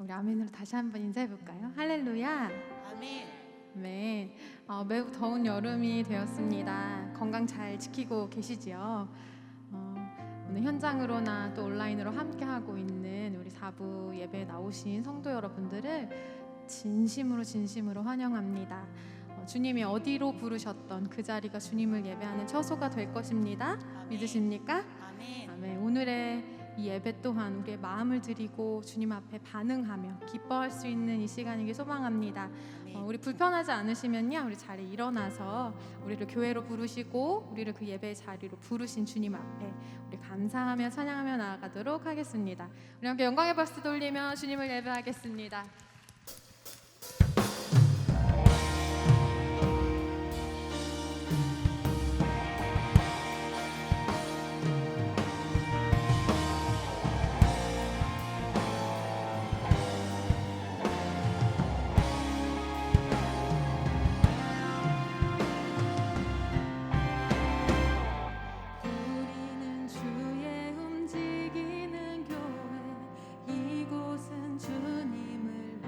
우리 아멘으로 다시 한번 인사해 볼까요? 할렐루야. 아멘. 네, 매우 더운 여름이 되었습니다. 건강 잘 지키고 계시지요? 오늘 현장으로나 또 온라인으로 함께하고 있는 우리 4부 예배에 나오신 성도 여러분들을 진심으로 환영합니다. 주님이 어디로 부르셨던 그 자리가 주님을 예배하는 처소가 될 것입니다. 아멘. 믿으십니까? 아멘. 아멘. 오늘의 이 예배 또한 우리의 마음을 드리고 주님 앞에 반응하며 기뻐할 수 있는 이 시간이길 소망합니다. 우리 불편하지 않으시면요, 우리 자리에 일어나서 우리를 교회로 부르시고 우리를 그 예배의 자리로 부르신 주님 앞에 우리 감사하며 찬양하며 나아가도록 하겠습니다. 우리 함께 영광의 박수 돌리며 주님을 예배하겠습니다. 우리는 주의 움직이는 교회, 이곳은 주님을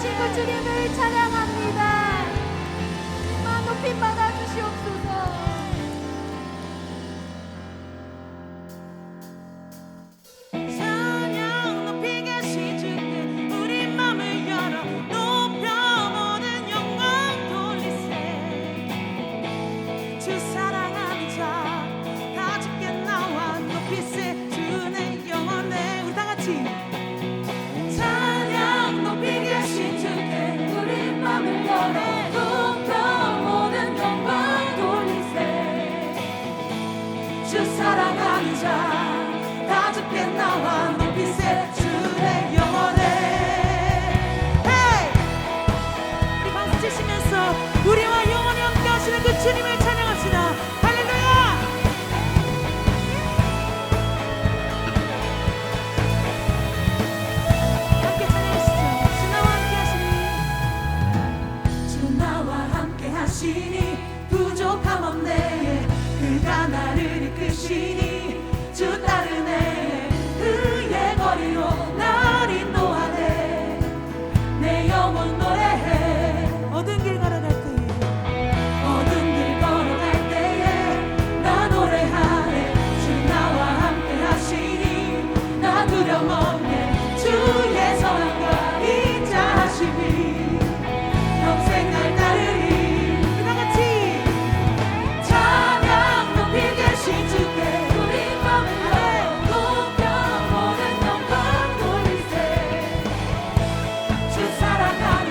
살아계시고 주님을 찬양합니다. 만 높이 받아 주시옵소서. 찬양 높이 계신 주께 우리 맘을 열어 높여 모든 영광 돌리세. 주 사랑하는 자 다 죽게 나와 높이세. 주의 영원해. 우리 다 같이 찬양 높이 계신 주께 우리 맘을 열어 높여 모든 영광 돌리세. 주 사랑하는 자 다 죽게 나와 높이세. 주의 영원해. 헤이! 우리 박수 치시면서 우리와 영원히 함께 하시는 그 주님을 찬양합시다. 할렐루야. 함께 찬양하시죠. 주 나와 함께 하시니 주 나와 함께 하시니 부족함 없네. 그가 나를 이끄시니 주 따르네. 그의 거리로 날 인도하네. 내 영혼 노래해. 어두운 길 걸어갈 때에 어두운 길 걸어갈 때에 나 노래하네. 주 나와 함께 하시니 나 두려움 없네. 주의 선함과 인자하심이 평생 날 따르리. 우리 다 같이 찬양 높이 계신 주께 우리 맘을 높여 모든 영광 돌리세. 주 사랑하는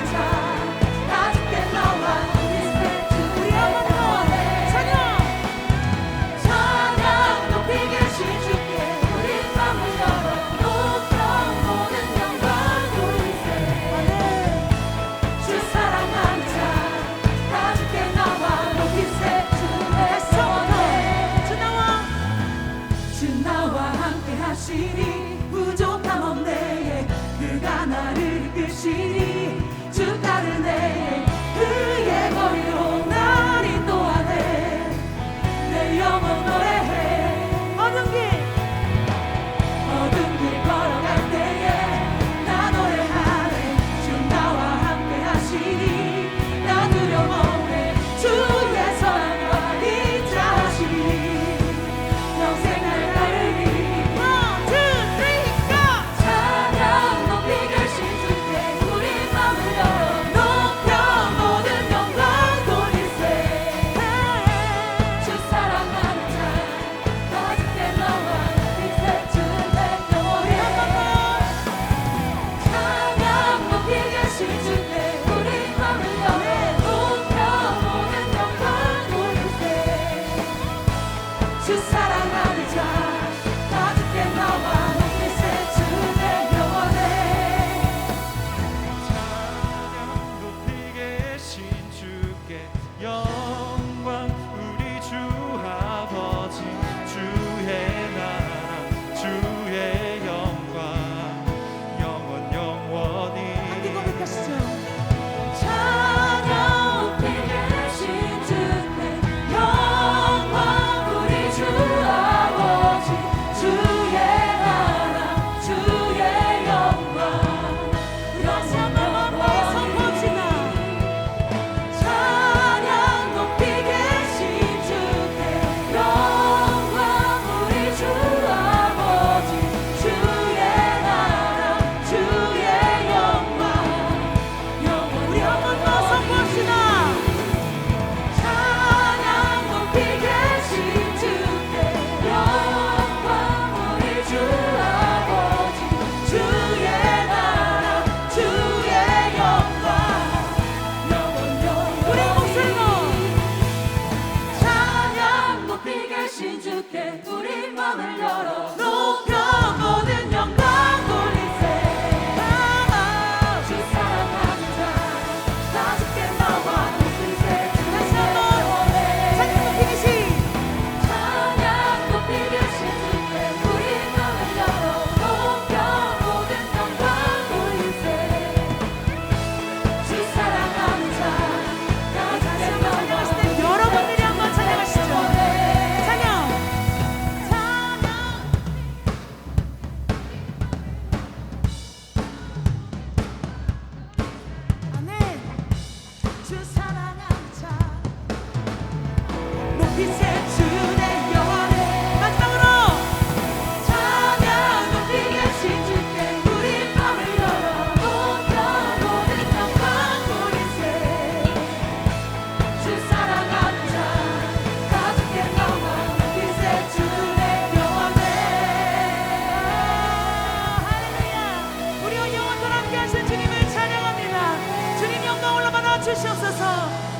주시옵소서.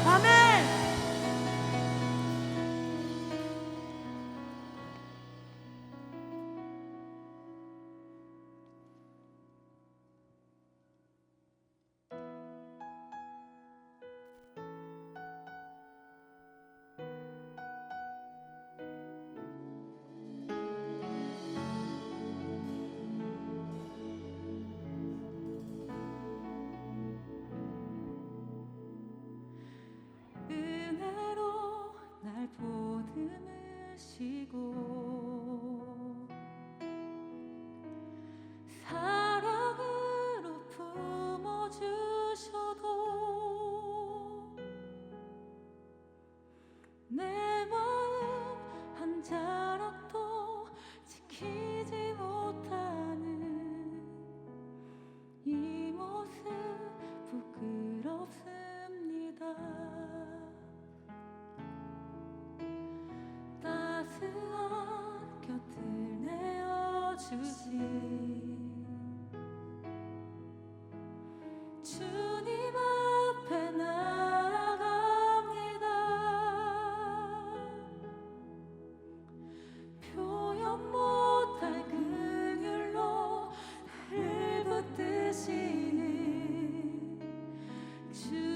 아멘. 은혜로 날 보듬으시고 사랑으로 품어주셔도 내 마음 한 자락도 지키지 못하는 이 모습 부끄럽습니다. 따스한 곁을 내어주신 주님 앞에 나아갑니다. 표현 못할 긍휼로 나를 붙드시는 주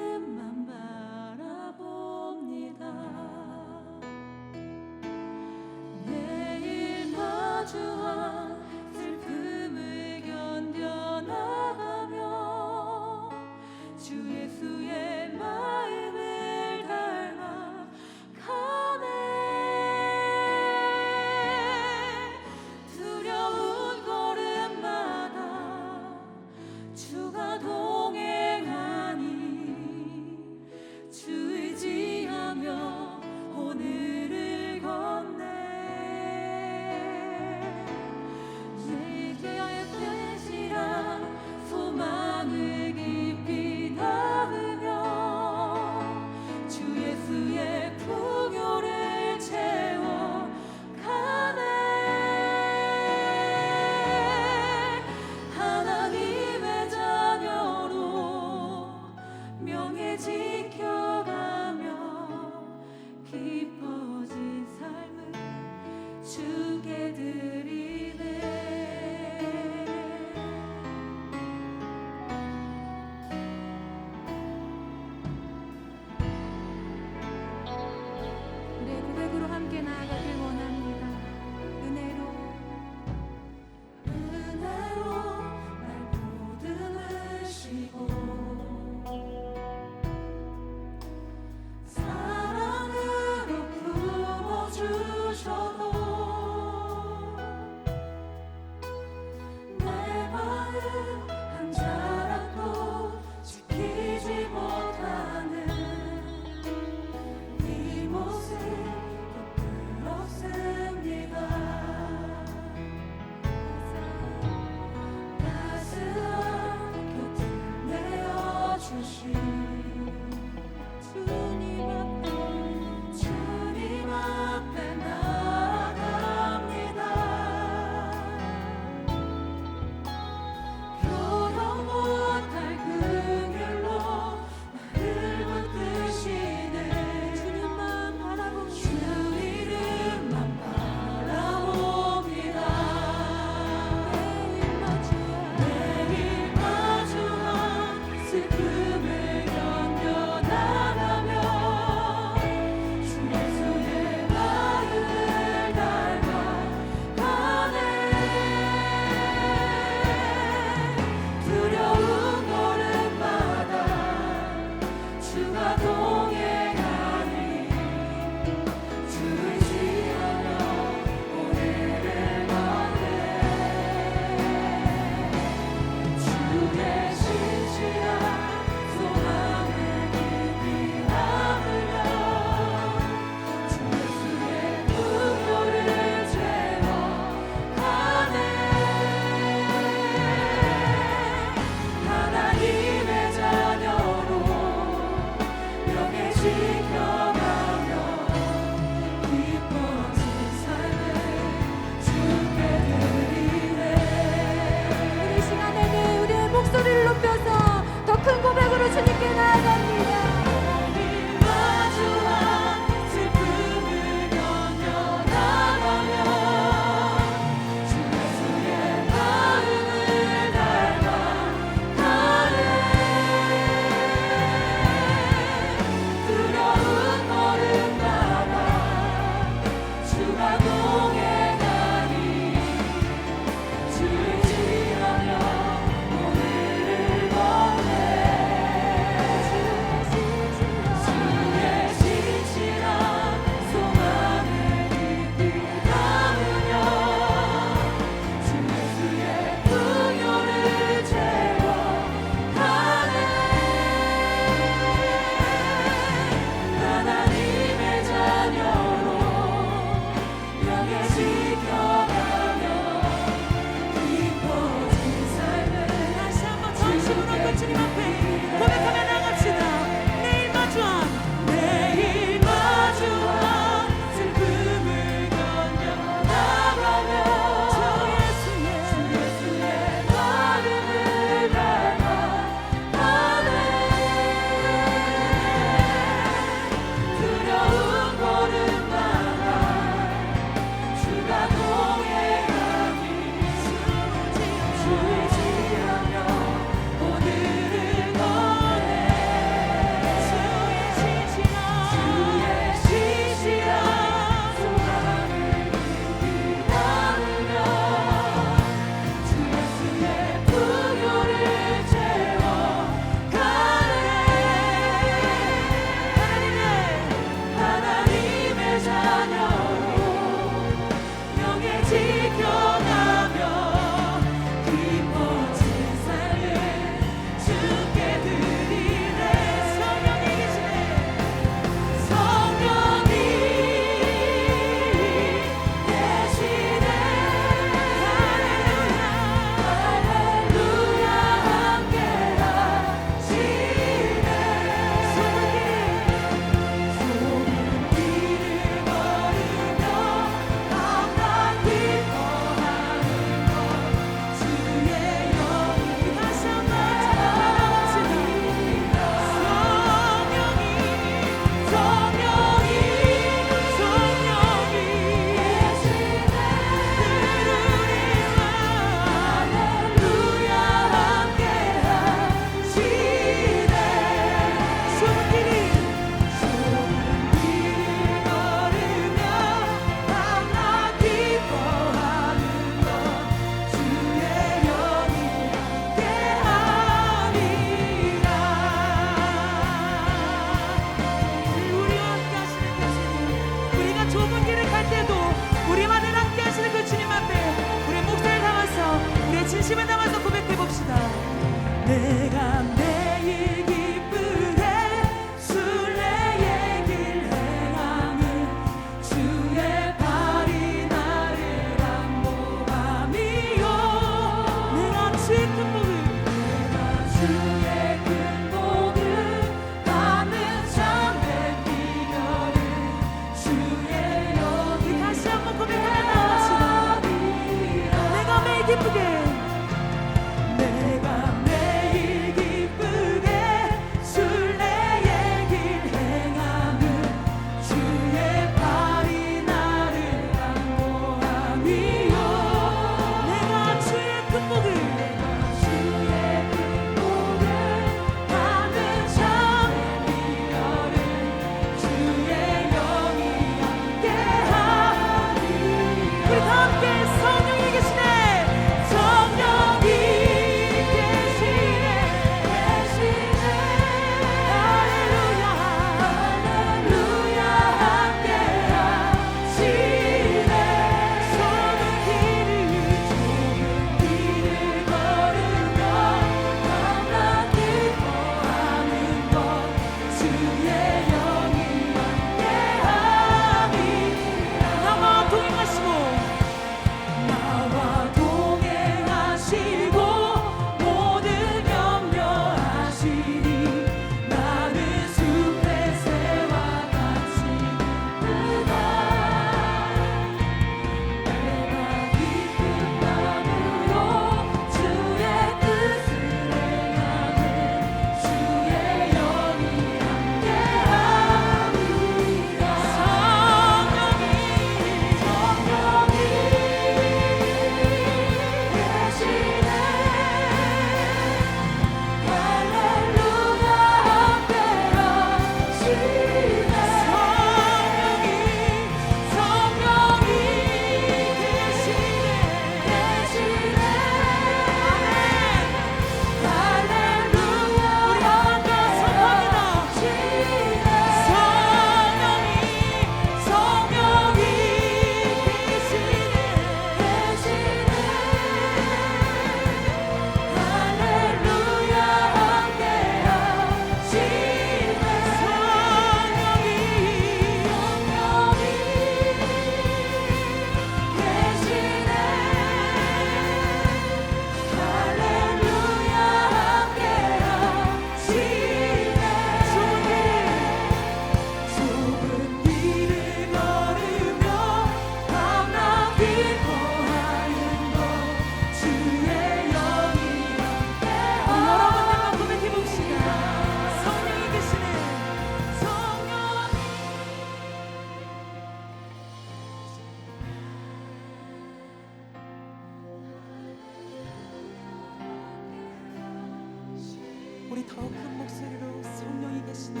우리 더 큰 목소리로 성령이 계시네.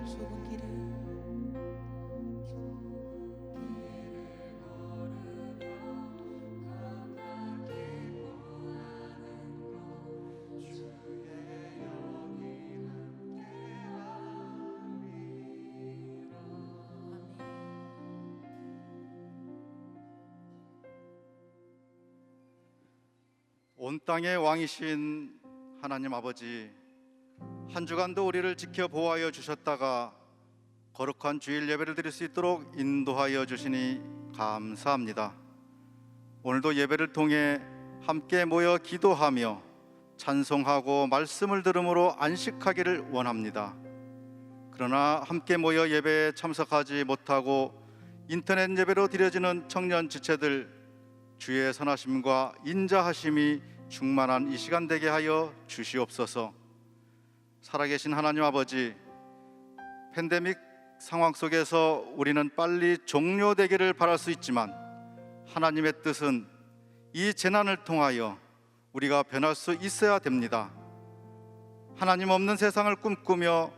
좁은 길을 온 땅의 왕이신 하나님 아버지, 한 주간도 우리를 지켜 보호하여 주셨다가 거룩한 주일 예배를 드릴 수 있도록 인도하여 주시니 감사합니다. 오늘도 예배를 통해 함께 모여 기도하며 찬송하고 말씀을 들음으로 안식하기를 원합니다. 그러나 함께 모여 예배에 참석하지 못하고 인터넷 예배로 드려지는 청년 지체들, 주의 선하심과 인자하심이 충만한 이 시간 되게 하여 주시옵소서. 살아계신 하나님 아버지, 팬데믹 상황 속에서 우리는 빨리 종료되기를 바랄 수 있지만 하나님의 뜻은 이 재난을 통하여 우리가 변할 수 있어야 됩니다. 하나님 없는 세상을 꿈꾸며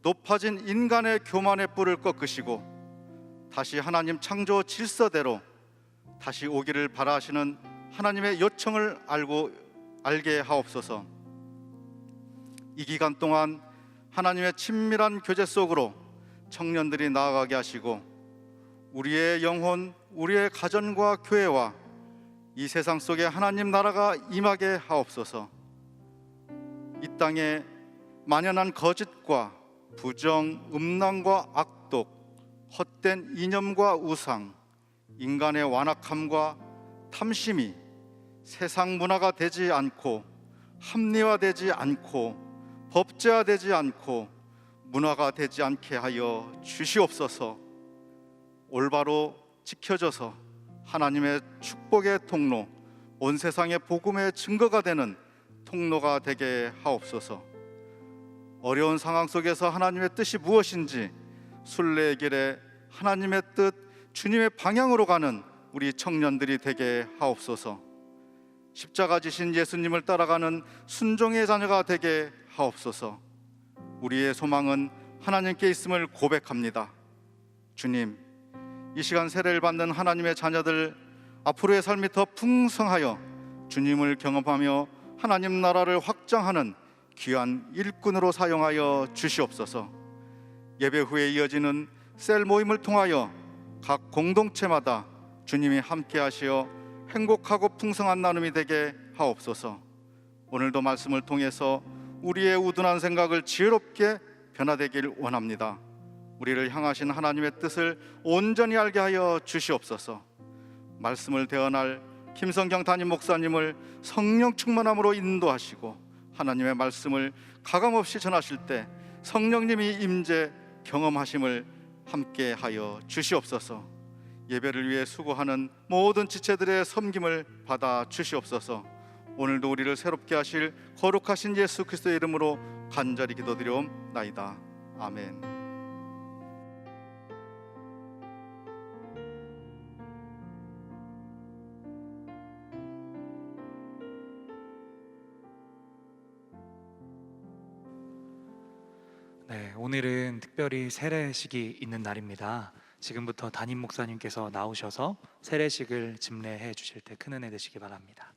높아진 인간의 교만의 뿔을 꺾으시고 다시 하나님 창조 질서대로 다시 오기를 바라시는 하나님의 요청을 알게 하옵소서. 이 기간 동안 하나님의 친밀한 교제 속으로 청년들이 나아가게 하시고 우리의 영혼, 우리의 가정과 교회와 이 세상 속에 하나님 나라가 임하게 하옵소서. 이 땅에 만연한 거짓과 부정, 음란과 악독, 헛된 이념과 우상, 인간의 완악함과 탐심이 세상 문화가 되지 않고 합리화되지 않고 법제화되지 않고 문화가 되지 않게 하여 주시옵소서. 올바로 지켜져서 하나님의 축복의 통로, 온 세상의 복음의 증거가 되는 통로가 되게 하옵소서. 어려운 상황 속에서 하나님의 뜻이 무엇인지 순례의 길에 하나님의 뜻, 주님의 방향으로 가는 우리 청년들이 되게 하옵소서. 십자가 지신 예수님을 따라가는 순종의 자녀가 되게 하옵소서. 우리의 소망은 하나님께 있음을 고백합니다. 주님, 이 시간 세례를 받는 하나님의 자녀들 앞으로의 삶이 더 풍성하여 주님을 경험하며 하나님 나라를 확장하는 귀한 일꾼으로 사용하여 주시옵소서. 예배 후에 이어지는 셀 모임을 통하여 각 공동체마다 주님이 함께 하시어 행복하고 풍성한 나눔이 되게 하옵소서. 오늘도 말씀을 통해서 우리의 우둔한 생각을 지혜롭게 변화되길 원합니다. 우리를 향하신 하나님의 뜻을 온전히 알게 하여 주시옵소서. 말씀을 대언할 김성경 담임 목사님을 성령 충만함으로 인도하시고 하나님의 말씀을 가감없이 전하실 때 성령님이 임재 경험하심을 함께 하여 주시옵소서. 예배를 위해 수고하는 모든 지체들의 섬김을 받아 주시옵소서. 오늘도 우리를 새롭게 하실 거룩하신 예수 그리스도의 이름으로 간절히 기도드리옵나이다. 아멘. 네, 오늘은 특별히 세례식이 있는 날입니다. 지금부터 담임 목사님께서 나오셔서 세례식을 집례해 주실 때 큰 은혜 되시기 바랍니다.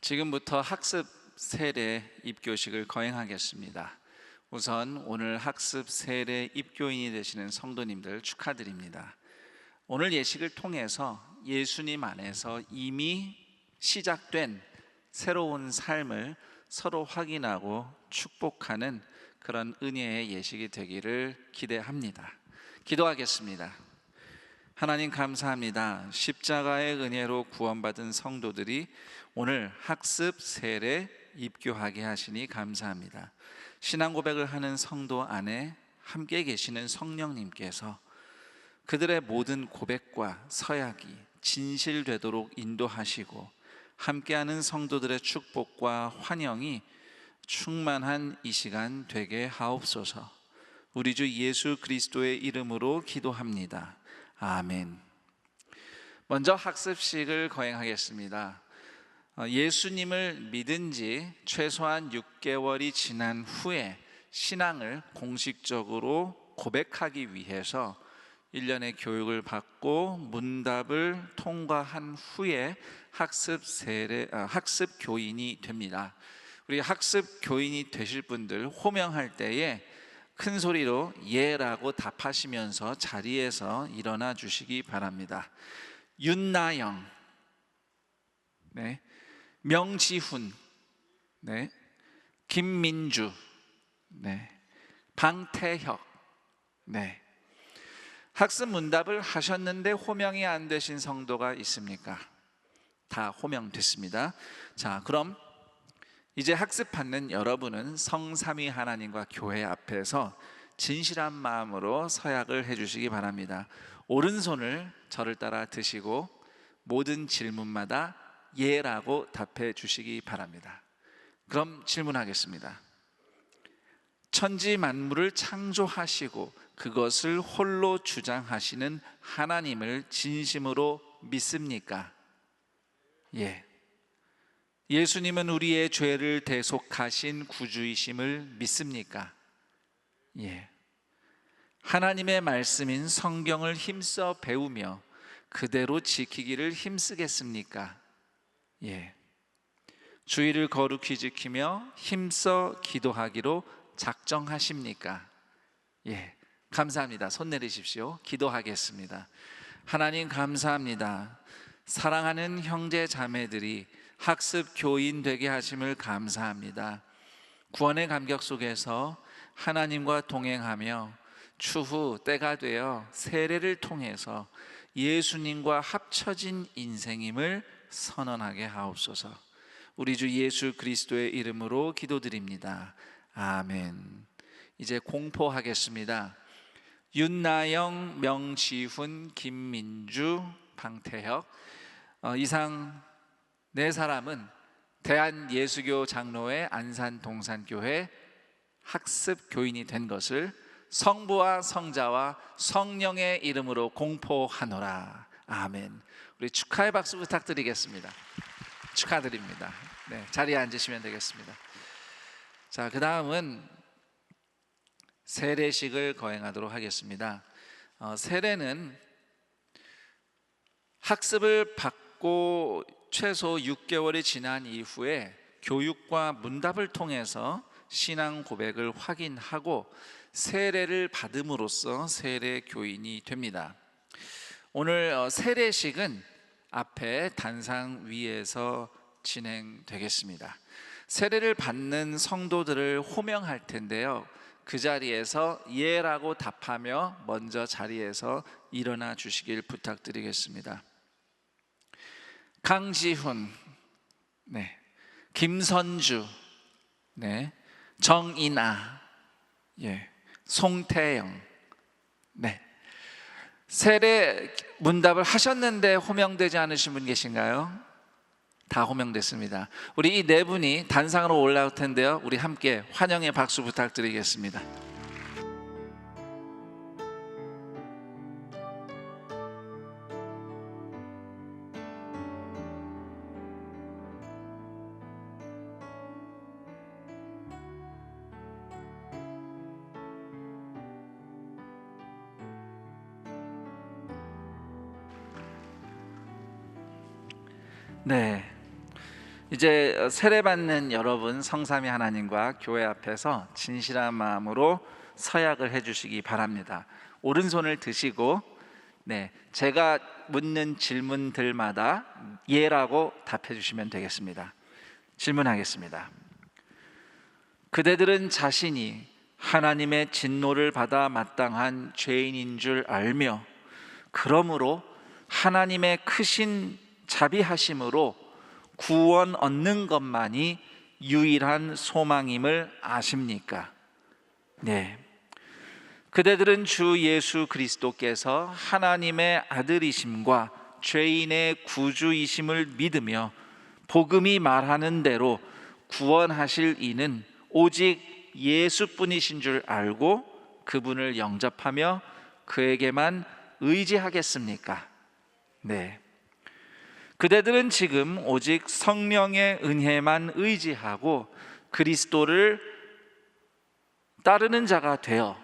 지금부터 학습 세례 입교식을 거행하겠습니다. 우선 오늘 학습 세례 입교인이 되시는 성도님들 축하드립니다. 오늘 예식을 통해서 예수님 안에서 이미 시작된 새로운 삶을 서로 확인하고 축복하는 그런 은혜의 예식이 되기를 기대합니다. 기도하겠습니다. 하나님 감사합니다. 십자가의 은혜로 구원받은 성도들이 오늘 학습 세례 입교하게 하시니 감사합니다. 신앙 고백을 하는 성도 안에 함께 계시는 성령님께서 그들의 모든 고백과 서약이 진실되도록 인도하시고 함께하는 성도들의 축복과 환영이 충만한 이 시간 되게 하옵소서. 우리 주 예수 그리스도의 이름으로 기도합니다. 아멘. 먼저 학습식을 거행하겠습니다. 예수님을 믿은 지 최소한 6개월이 지난 후에 신앙을 공식적으로 고백하기 위해서 1년의 교육을 받고 문답을 통과한 후에 학습 교인이 됩니다. 우리 학습 교인이 되실 분들 호명할 때에 큰 소리로 예라고 답하시면서 자리에서 일어나 주시기 바랍니다. 윤나영, 네, 명지훈, 네, 김민주, 네, 방태혁, 네. 학습 문답을 하셨는데 호명이 안 되신 성도가 있습니까? 다 호명됐습니다. 자, 그럼 이제 학습받는 여러분은 성삼위 하나님과 교회 앞에서 진실한 마음으로 서약을 해주시기 바랍니다. 오른손을 저를 따라 드시고 모든 질문마다 예라고 답해 주시기 바랍니다. 그럼 질문하겠습니다. 천지 만물을 창조하시고 그것을 홀로 주장하시는 하나님을 진심으로 믿습니까? 예. 예수님은 우리의 죄를 대속하신 구주이심을 믿습니까? 예. 하나님의 말씀인 성경을 힘써 배우며 그대로 지키기를 힘쓰겠습니까? 예. 주의를 거룩히 지키며 힘써 기도하기로 작정하십니까? 예. 감사합니다. 손 내리십시오. 기도하겠습니다. 하나님 감사합니다. 사랑하는 형제 자매들이 학습 교인 되게 하심을 감사합니다. 구원의 감격 속에서 하나님과 동행하며 추후 때가 되어 세례를 통해서 예수님과 합쳐진 인생임을 선언하게 하옵소서. 우리 주 예수 그리스도의 이름으로 기도드립니다. 아멘. 이제 공포하겠습니다. 윤나영, 명지훈, 김민주, 방태혁, 이상 네 사람은 대한예수교 장로회 안산동산교회 학습 교인이 된 것을 성부와 성자와 성령의 이름으로 공포하노라. 아멘. 우리 축하의 박수 부탁드리겠습니다. 축하드립니다. 네, 자리에 앉으시면 되겠습니다. 자, 그 다음은 세례식을 거행하도록 하겠습니다. 세례는 학습을 받고 최소 6개월이 지난 이후에 교육과 문답을 통해서 신앙 고백을 확인하고 세례를 받음으로써 세례 교인이 됩니다. 오늘 세례식은 앞에 단상 위에서 진행되겠습니다. 세례를 받는 성도들을 호명할 텐데요. 그 자리에서 예라고 답하며 먼저 자리에서 일어나 주시길 부탁드리겠습니다. 강지훈, 네, 김선주, 네, 정인아, 예, 송태영, 네. 세례 문답을 하셨는데 호명되지 않으신 분 계신가요? 다 호명됐습니다. 우리 이 네 분이 단상으로 올라올 텐데요. 우리 함께 환영의 박수 부탁드리겠습니다. 네, 이제 세례받는 여러분, 성삼위 하나님과 교회 앞에서 진실한 마음으로 서약을 해주시기 바랍니다. 오른손을 드시고 제가 묻는 질문들마다 예라고 답해 주시면 되겠습니다. 질문하겠습니다. 그대들은 자신이 하나님의 진노를 받아 마땅한 죄인인 줄 알며 그러므로 하나님의 크신 자비하심으로 구원 얻는 것만이 유일한 소망임을 아십니까? 네. 그대들은 주 예수 그리스도께서 하나님의 아들이심과 죄인의 구주이심을 믿으며 복음이 말하는 대로 구원하실 이는 오직 예수뿐이신 줄 알고 그분을 영접하며 그에게만 의지하겠습니까? 네. 그대들은 지금 오직 성령의 은혜만 의지하고 그리스도를 따르는 자가 되어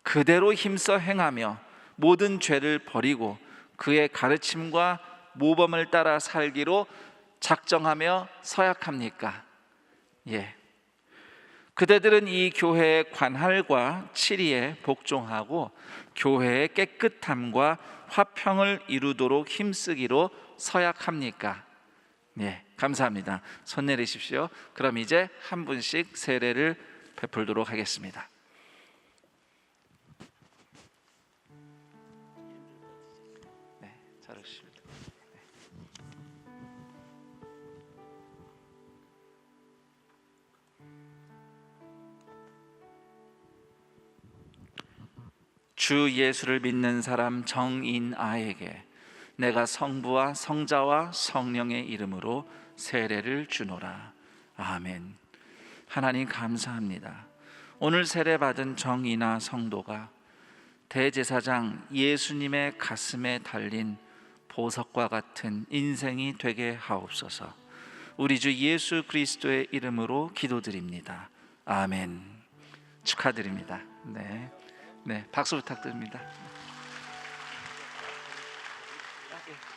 그대로 힘써 행하며 모든 죄를 버리고 그의 가르침과 모범을 따라 살기로 작정하며 서약합니까? 예. 그대들은 이 교회의 관할과 치리에 복종하고 교회의 깨끗함과 화평을 이루도록 힘쓰기로 서약합니까? 예, 감사합니다. 손 내리십시오. 그럼 이제 한 분씩 세례를 베풀도록 하겠습니다. 네, 잘하십니다. 주 예수를 믿는 사람 정인아에게 내가 성부와 성자와 성령의 이름으로 세례를 주노라. 아멘. 하나님 감사합니다. 오늘 세례받은 정인아 성도가 대제사장 예수님의 가슴에 달린 보석과 같은 인생이 되게 하옵소서. 우리 주 예수 그리스도의 이름으로 기도드립니다. 아멘. 축하드립니다. 네, 박수 부탁드립니다.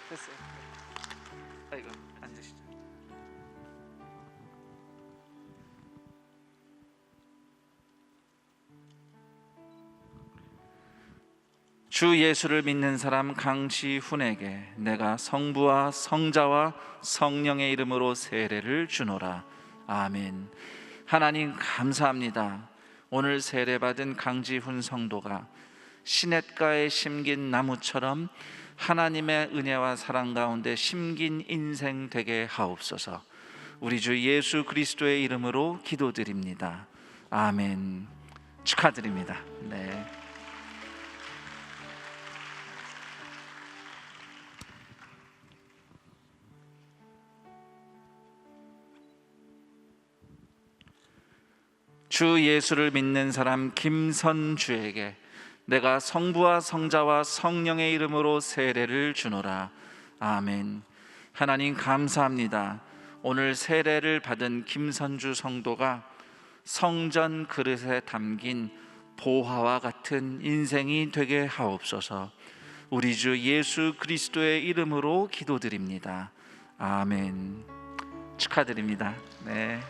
됐어요. 아이고, 앉으시죠. 주 예수를 믿는 사람 강지훈에게 내가 성부와 성자와 성령의 이름으로 세례를 주노라. 아멘. 하나님 감사합니다. 오늘 세례받은 강지훈 성도가 시냇가에 심긴 나무처럼 하나님의 은혜와 사랑 가운데 심긴 인생 되게 하옵소서. 우리 주 예수 그리스도의 이름으로 기도드립니다. 아멘. 축하드립니다. 네. 주 예수를 믿는 사람 김선주에게 내가 성부와 성자와 성령의 이름으로 세례를 주노라. 아멘. 하나님 감사합니다. 오늘 세례를 받은 김선주 성도가 성전 그릇에 담긴 보화와 같은 인생이 되게 하옵소서. 우리 주 예수 그리스도의 이름으로 기도드립니다. 아멘. 축하드립니다. 네.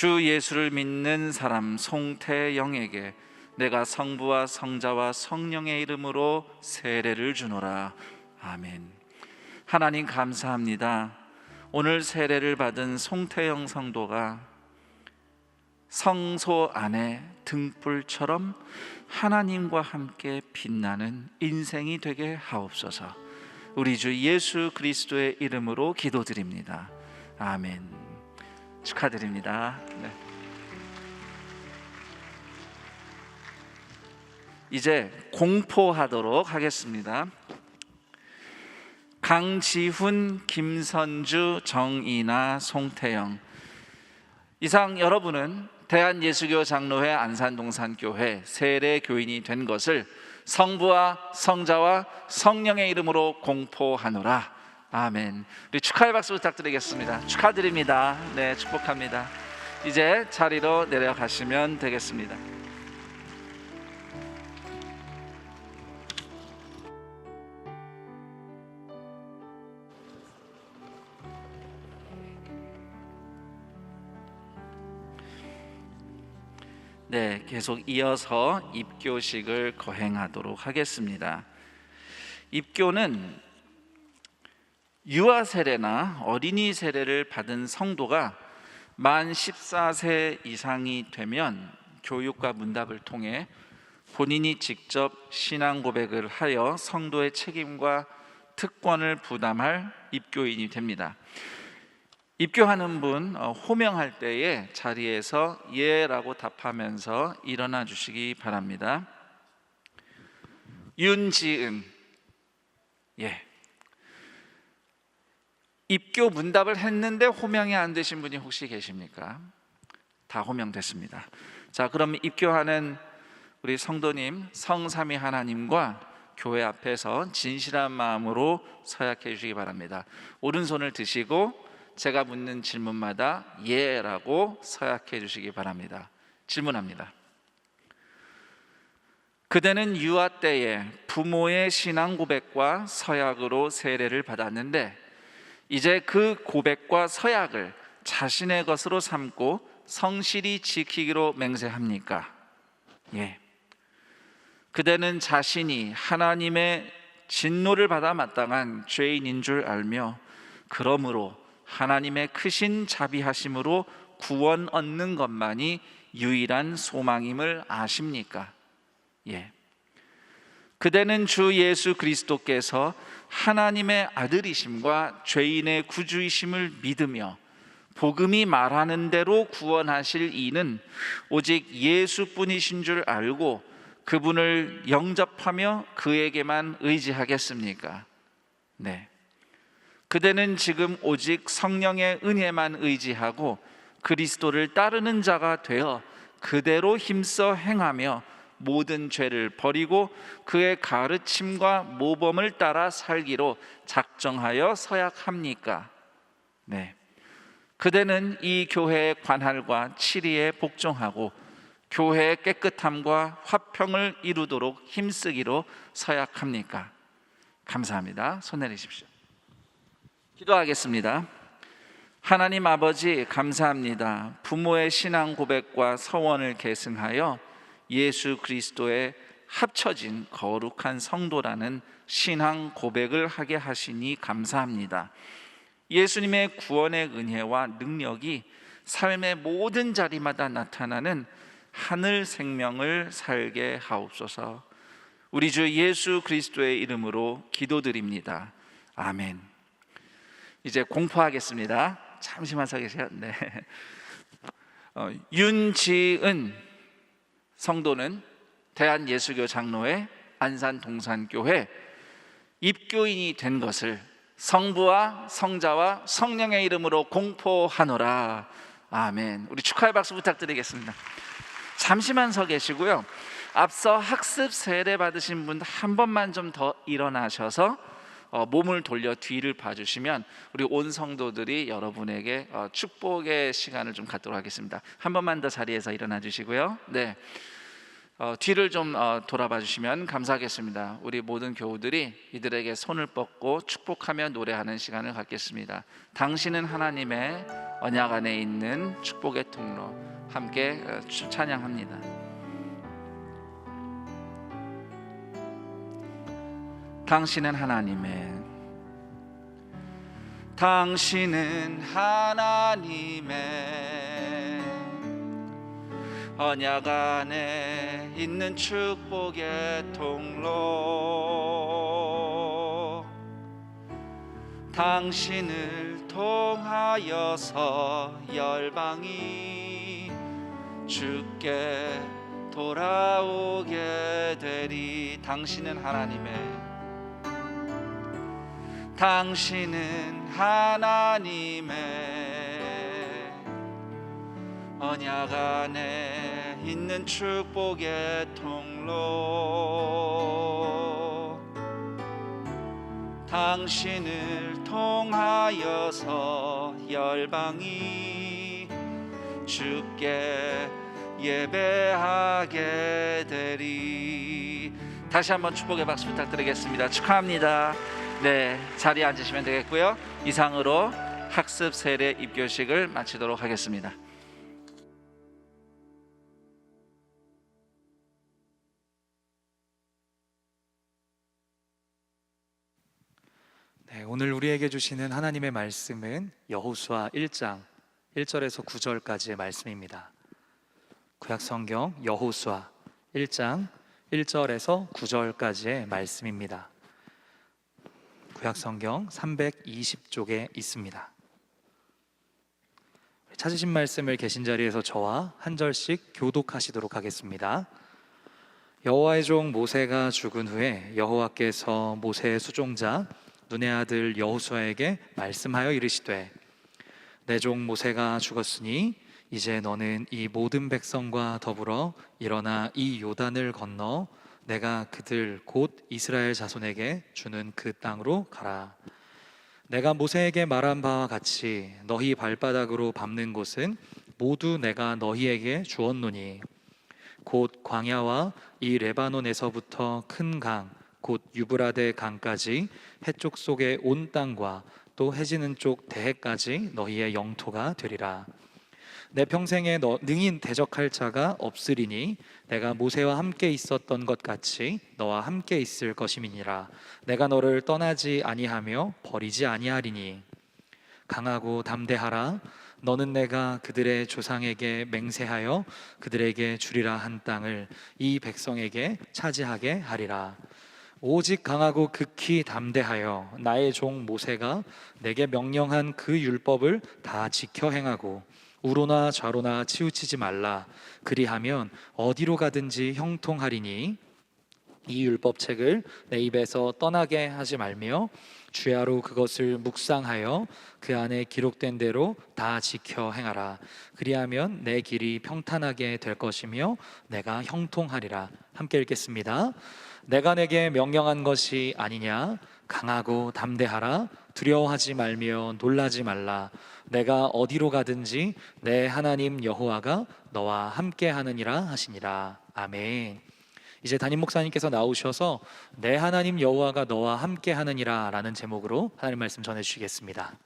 주 예수를 믿는 사람 송태영에게 내가 성부와 성자와 성령의 이름으로 세례를 주노라. 아멘. 하나님 감사합니다. 오늘 세례를 받은 송태영 성도가 성소 안에 등불처럼 하나님과 함께 빛나는 인생이 되게 하옵소서. 우리 주 예수 그리스도의 이름으로 기도드립니다. 아멘. 축하드립니다. 네. 이제 공포하도록 하겠습니다. 강지훈, 김선주, 정인아, 송태영. 이상 여러분은 대한예수교 장로회 안산동산교회 세례교인이 된 것을 성부와 성자와 성령의 이름으로 공포하노라. 아멘. 우리 축하의 박수 부탁드리겠습니다. 축하드립니다. 네, 축복합니다. 이제 자리로 내려가시면 되겠습니다. 네, 계속 이어서 입교식을 거행하도록 하겠습니다. 입교는 유아 세례나 어린이 세례를 받은 성도가 만 14세 이상이 되면 교육과 문답을 통해 본인이 직접 신앙 고백을 하여 성도의 책임과 특권을 부담할 입교인이 됩니다. 입교하는 분 호명할 때에 자리에서 예라고 답하면서 일어나 주시기 바랍니다. 윤지은, 예. 입교 문답을 했는데 호명이 안 되신 분이 혹시 계십니까? 다 호명됐습니다. 자, 그럼 입교하는 우리 성도님, 성삼위 하나님과 교회 앞에서 진실한 마음으로 서약해 주시기 바랍니다. 오른손을 드시고 제가 묻는 질문마다 예라고 서약해 주시기 바랍니다. 질문합니다. 그대는 유아 때에 부모의 신앙 고백과 서약으로 세례를 받았는데 이제 그 고백과 서약을 자신의 것으로 삼고 성실히 지키기로 맹세합니까? 예. 그대는 자신이 하나님의 진노를 받아 마땅한 죄인인 줄 알며 그러므로 하나님의 크신 자비하심으로 구원 얻는 것만이 유일한 소망임을 아십니까? 예. 그대는 주 예수 그리스도께서 하나님의 아들이심과 죄인의 구주이심을 믿으며 복음이 말하는 대로 구원하실 이는 오직 예수뿐이신 줄 알고 그분을 영접하며 그에게만 의지하겠습니까? 네. 그대는 지금 오직 성령의 은혜만 의지하고 그리스도를 따르는 자가 되어 그대로 힘써 행하며 모든 죄를 버리고 그의 가르침과 모범을 따라 살기로 작정하여 서약합니까? 네. 그대는 이 교회의 관할과 치리에 복종하고 교회의 깨끗함과 화평을 이루도록 힘쓰기로 서약합니까? 감사합니다. 손 내리십시오. 기도하겠습니다. 하나님 아버지, 감사합니다. 부모의 신앙 고백과 서원을 계승하여 예수 그리스도의 합쳐진 거룩한 성도라는 신앙 고백을 하게 하시니 감사합니다. 예수님의 구원의 은혜와 능력이 삶의 모든 자리마다 나타나는 하늘 생명을 살게 하옵소서. 우리 주 예수 그리스도의 이름으로 기도드립니다. 아멘. 이제 공포하겠습니다. 잠시만 서 계세요. 네. 윤지은 성도는 대한예수교 장로회 안산동산교회 입교인이 된 것을 성부와 성자와 성령의 이름으로 공포하노라. 아멘. 우리 축하의 박수 부탁드리겠습니다. 잠시만 서 계시고요. 앞서 학습 세례 받으신 분 한 번만 좀 더 일어나셔서 몸을 돌려 뒤를 봐주시면 우리 온 성도들이 여러분에게 축복의 시간을 좀 갖도록 하겠습니다. 한 번만 더 자리에서 일어나 주시고요. 네. 뒤를 좀 돌아봐 주시면 감사하겠습니다. 우리 모든 교우들이 이들에게 손을 뻗고 축복하며 노래하는 시간을 갖겠습니다. 당신은 하나님의 언약 안에 있는 축복의 통로, 함께 찬양합니다. 당신은 하나님의 언약 안에 있는 축복의 통로, 당신을 통하여서 열방이 주께 돌아오게 되리. 당신은 하나님의 언약 안에 있는 축복의 통로, 당신을 통하여서 열방이 주께 예배하게 되리. 다시 한번 축복의 박수 부탁드리겠습니다. 축하합니다. 네, 자리에 앉으시면 되겠고요. 이상으로 학습 세례 입교식을 마치도록 하겠습니다. 네, 오늘 우리에게 주시는 하나님의 말씀은 여호수아 1장 1절에서 9절까지의 말씀입니다. 구약성경 여호수아 1장 1절에서 9절까지의 말씀입니다. 구약성경 320쪽에 있습니다. 찾으신 말씀을 계신 자리에서 저와 한 절씩 교독하시도록 하겠습니다. 여호와의 종 모세가 죽은 후에 여호와께서 모세의 수종자 눈의 아들 여호수아에게 말씀하여 이르시되 내 종 모세가 죽었으니 이제 너는 이 모든 백성과 더불어 일어나 이 요단을 건너 내가 그들 곧 이스라엘 자손에게 주는 그 땅으로 가라. 내가 모세에게 말한 바와 같이 너희 발바닥으로 밟는 곳은 모두 내가 너희에게 주었노니 곧 광야와 이 레바논에서부터 큰 강 곧 유브라데 강까지 해쪽 속의 온 땅과 또 해지는 쪽 대해까지 너희의 영토가 되리라. 내 평생에 능히 대적할 자가 없으리니 내가 모세와 함께 있었던 것 같이 너와 함께 있을 것임이니라. 내가 너를 떠나지 아니하며 버리지 아니하리니 강하고 담대하라. 너는 내가 그들의 조상에게 맹세하여 그들에게 주리라 한 땅을 이 백성에게 차지하게 하리라. 오직 강하고 극히 담대하여 나의 종 모세가 내게 명령한 그 율법을 다 지켜 행하고 우로나 좌로나 치우치지 말라. 그리하면 어디로 가든지 형통하리니 이 율법책을 내 입에서 떠나게 하지 말며 주야로 그것을 묵상하여 그 안에 기록된 대로 다 지켜 행하라. 그리하면 내 길이 평탄하게 될 것이며 내가 형통하리라. 함께 읽겠습니다. 내가 내게 명령한 것이 아니냐? 강하고 담대하라. 두려워하지 말며 놀라지 말라. 내가 어디로 가든지 내 하나님 여호와가 너와 함께 하느니라 하시니라. 아멘. 이제 담임 목사님께서 나오셔서 내 하나님 여호와가 너와 함께 하느니라 라는 제목으로 하나님 말씀 전해주시겠습니다.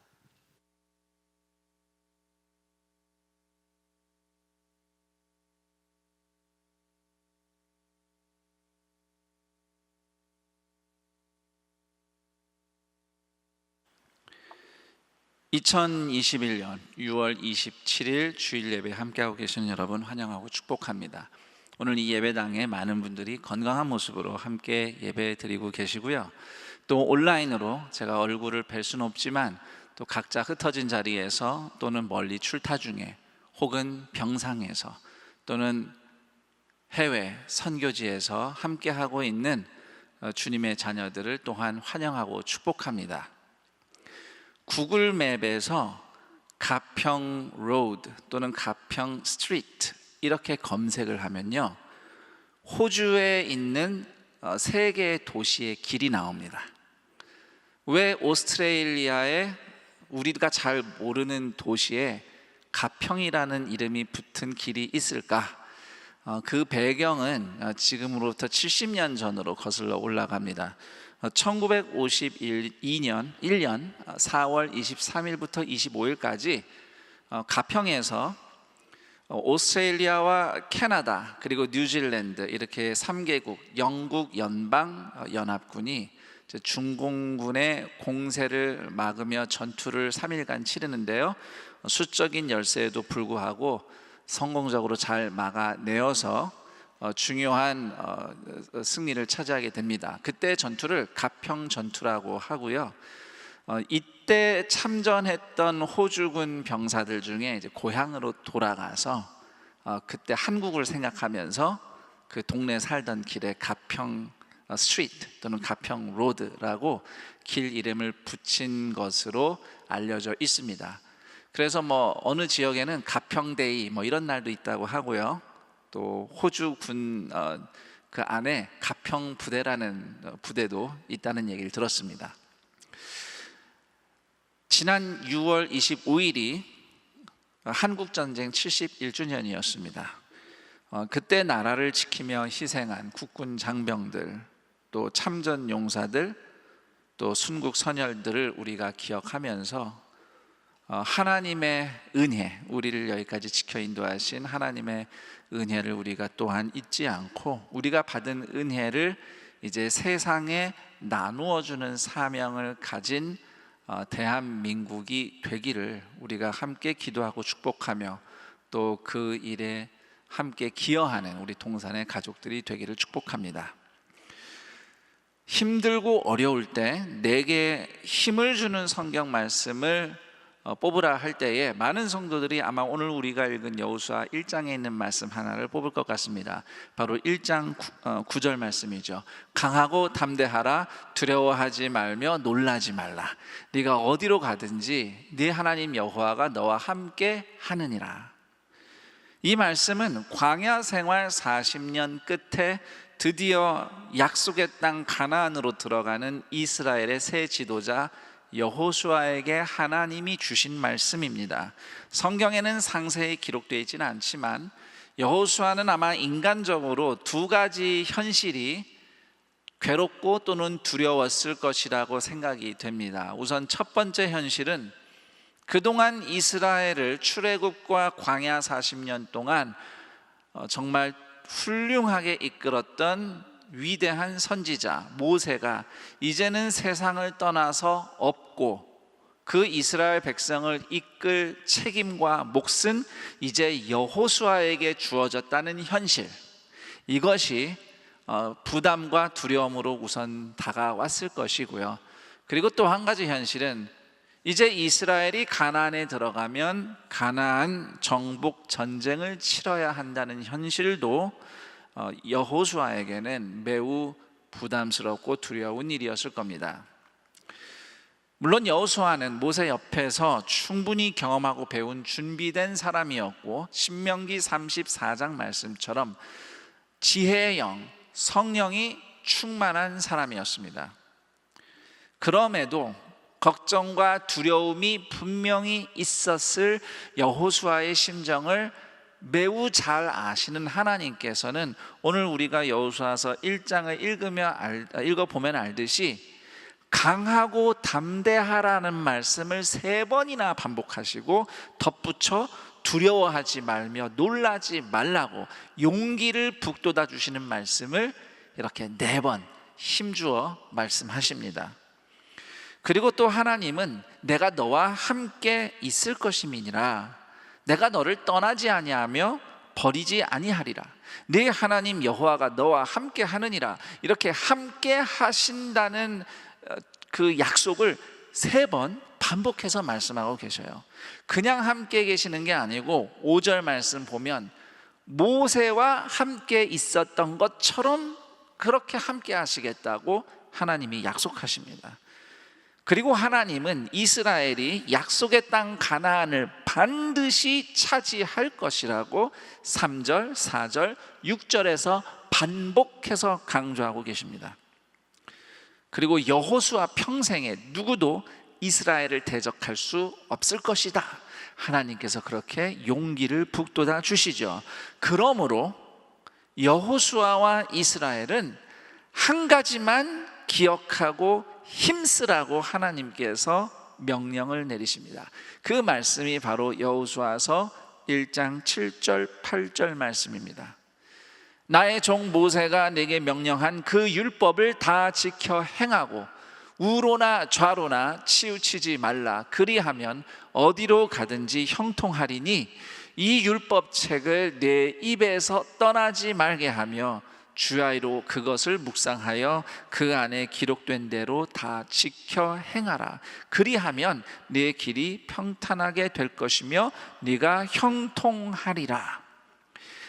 2021년 6월 27일 주일 예배 함께하고 계시는 여러분 환영하고 축복합니다. 오늘 이 예배당에 많은 분들이 건강한 모습으로 함께 예배 드리고 계시고요. 또 온라인으로 제가 얼굴을 뵐 수는 없지만 또 각자 흩어진 자리에서 또는 멀리 출타 중에 혹은 병상에서 또는 해외 선교지에서 함께하고 있는 주님의 자녀들을 또한 환영하고 축복합니다. 구글 맵에서 가평 로드 또는 가평 스트리트 이렇게 검색을 하면요, 호주에 있는 3개의 도시의 길이 나옵니다. 왜 오스트레일리아에 우리가 잘 모르는 도시에 가평이라는 이름이 붙은 길이 있을까? 그 배경은 지금으로부터 70년 전으로 거슬러 올라갑니다. 1952년 1년 4월 23일부터 25일까지 가평에서 오스트레일리아와 캐나다 그리고 뉴질랜드 이렇게 3개국 영국 연방 연합군이 중공군의 공세를 막으며 전투를 3일간 치르는데요, 수적인 열세에도 불구하고 성공적으로 잘 막아내어서 중요한 승리를 차지하게 됩니다. 그때 전투를 가평 전투라고 하고요. 이때 참전했던 호주군 병사들 중에 이제 고향으로 돌아가서 그때 한국을 생각하면서 그 동네 살던 길에 가평 스트리트 또는 가평 로드라고 길 이름을 붙인 것으로 알려져 있습니다. 그래서 어느 지역에는 가평데이 이런 날도 있다고 하고요. 또 호주 군 그 안에 가평 부대라는 부대도 있다는 얘기를 들었습니다. 지난 6월 25일이 한국전쟁 71주년이었습니다. 그때 나라를 지키며 희생한 국군 장병들, 또 참전 용사들, 또 순국 선열들을 우리가 기억하면서 하나님의 은혜, 우리를 여기까지 지켜 인도하신 하나님의 은혜를 우리가 또한 잊지 않고 우리가 받은 은혜를 이제 세상에 나누어 주는 사명을 가진 대한민국이 되기를 우리가 함께 기도하고 축복하며 또 그 일에 함께 기여하는 우리 동산의 가족들이 되기를 축복합니다. 힘들고 어려울 때 내게 힘을 주는 성경 말씀을 뽑으라 할 때에 많은 성도들이 아마 오늘 우리가 읽은 여호수아 1장에 있는 말씀 하나를 뽑을 것 같습니다. 바로 1장 9절 말씀이죠. 강하고 담대하라, 두려워하지 말며 놀라지 말라. 네가 어디로 가든지 네 하나님 여호와가 너와 함께 하느니라. 이 말씀은 광야 생활 40년 끝에 드디어 약속의 땅 가나안으로 들어가는 이스라엘의 새 지도자 여호수아에게 하나님이 주신 말씀입니다. 성경에는 상세히 기록되어 있지는 않지만 여호수아는 아마 인간적으로 두 가지 현실이 괴롭고 또는 두려웠을 것이라고 생각이 됩니다. 우선 첫 번째 현실은 그동안 이스라엘을 출애굽과 광야 40년 동안 정말 훌륭하게 이끌었던 위대한 선지자 모세가 이제는 세상을 떠나서 없고 그 이스라엘 백성을 이끌 책임과 몫은 이제 여호수아에게 주어졌다는 현실, 이것이 부담과 두려움으로 우선 다가왔을 것이고요. 그리고 또 한 가지 현실은 이제 이스라엘이 가나안에 들어가면 가나안 정복 전쟁을 치러야 한다는 현실도 여호수아에게는 매우 부담스럽고 두려운 일이었을 겁니다. 물론 여호수아는 모세 옆에서 충분히 경험하고 배운 준비된 사람이었고 신명기 34장 말씀처럼 지혜의 영, 성령이 충만한 사람이었습니다. 그럼에도 걱정과 두려움이 분명히 있었을 여호수아의 심정을 매우 잘 아시는 하나님께서는 오늘 우리가 여호수아서 1장을 읽어보면 알듯이 강하고 담대하라는 말씀을 3번이나 반복하시고 덧붙여 두려워하지 말며 놀라지 말라고 용기를 북돋아 주시는 말씀을 이렇게 4번 힘주어 말씀하십니다. 그리고 또 하나님은 내가 너와 함께 있을 것임이니라, 내가 너를 떠나지 아니하며 버리지 아니하리라, 네 하나님 여호와가 너와 함께 하느니라, 이렇게 함께 하신다는 그 약속을 3번 반복해서 말씀하고 계셔요. 그냥 함께 계시는 게 아니고 5절 말씀 보면 모세와 함께 있었던 것처럼 그렇게 함께 하시겠다고 하나님이 약속하십니다. 그리고 하나님은 이스라엘이 약속의 땅 가나안을 반드시 차지할 것이라고 3절, 4절, 6절에서 반복해서 강조하고 계십니다. 그리고 여호수아 평생에 누구도 이스라엘을 대적할 수 없을 것이다, 하나님께서 그렇게 용기를 북돋아 주시죠. 그러므로 여호수아와 이스라엘은 한 가지만 기억하고 힘쓰라고 하나님께서 명령을 내리십니다. 그 말씀이 바로 여호수아서 1장 7절 8절 말씀입니다. 나의 종 모세가 내게 명령한 그 율법을 다 지켜 행하고 우로나 좌로나 치우치지 말라. 그리하면 어디로 가든지 형통하리니 이 율법책을 내 입에서 떠나지 말게 하며 주야로 그것을 묵상하여 그 안에 기록된 대로 다 지켜 행하라. 그리하면 네 길이 평탄하게 될 것이며 네가 형통하리라.